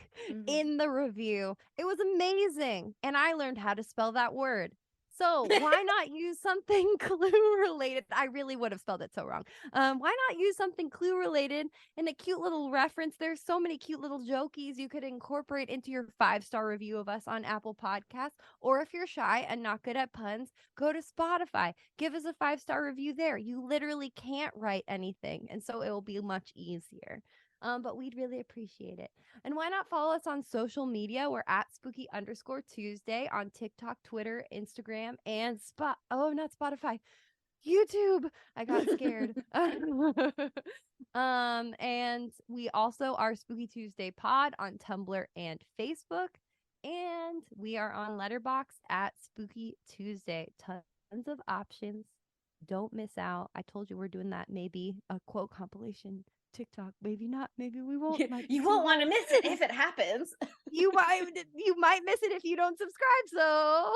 in the review. It was amazing, and I learned how to spell that word. So why not use something clue related? I really would have spelled it so wrong. Why not use something clue related in a cute little reference? There's so many cute little jokies you could incorporate into your 5-star review of us on Apple Podcasts. Or if you're shy and not good at puns, go to Spotify. Give us a 5-star review there. You literally can't write anything, and so it will be much easier. But we'd really appreciate it. And why not follow us on social media? We're at spooky_Tuesday on TikTok, Twitter, Instagram, and not Spotify, YouTube. I got scared. And we also are Spooky Tuesday Pod on Tumblr and Facebook. And we are on Letterboxd at Spooky Tuesday. Tons of options. Don't miss out. I told you we're doing that, maybe a quote compilation TikTok, maybe not, maybe we won't. You won't want to miss it if it happens. you might miss it if you don't subscribe, so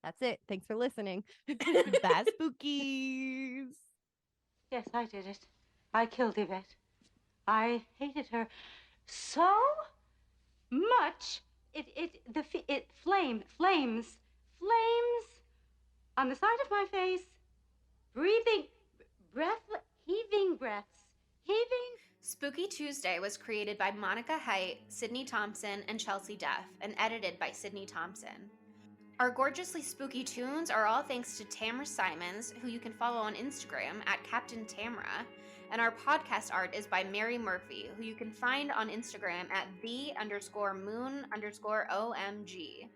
that's it. Thanks for listening. Bye, spookies. Yes, I did it. I killed Yvette. I hated her so much. It flames on the side of my face, heaving breaths. Spooky Tuesday was created by Monica Haidt, Sydney Thompson, and Chelsea Duff, and edited by Sydney Thompson. Our gorgeously spooky tunes are all thanks to Tamra Simons, who you can follow on Instagram at Captain Tamra, and our podcast art is by Mary Murphy, who you can find on Instagram at the_moon_OMG.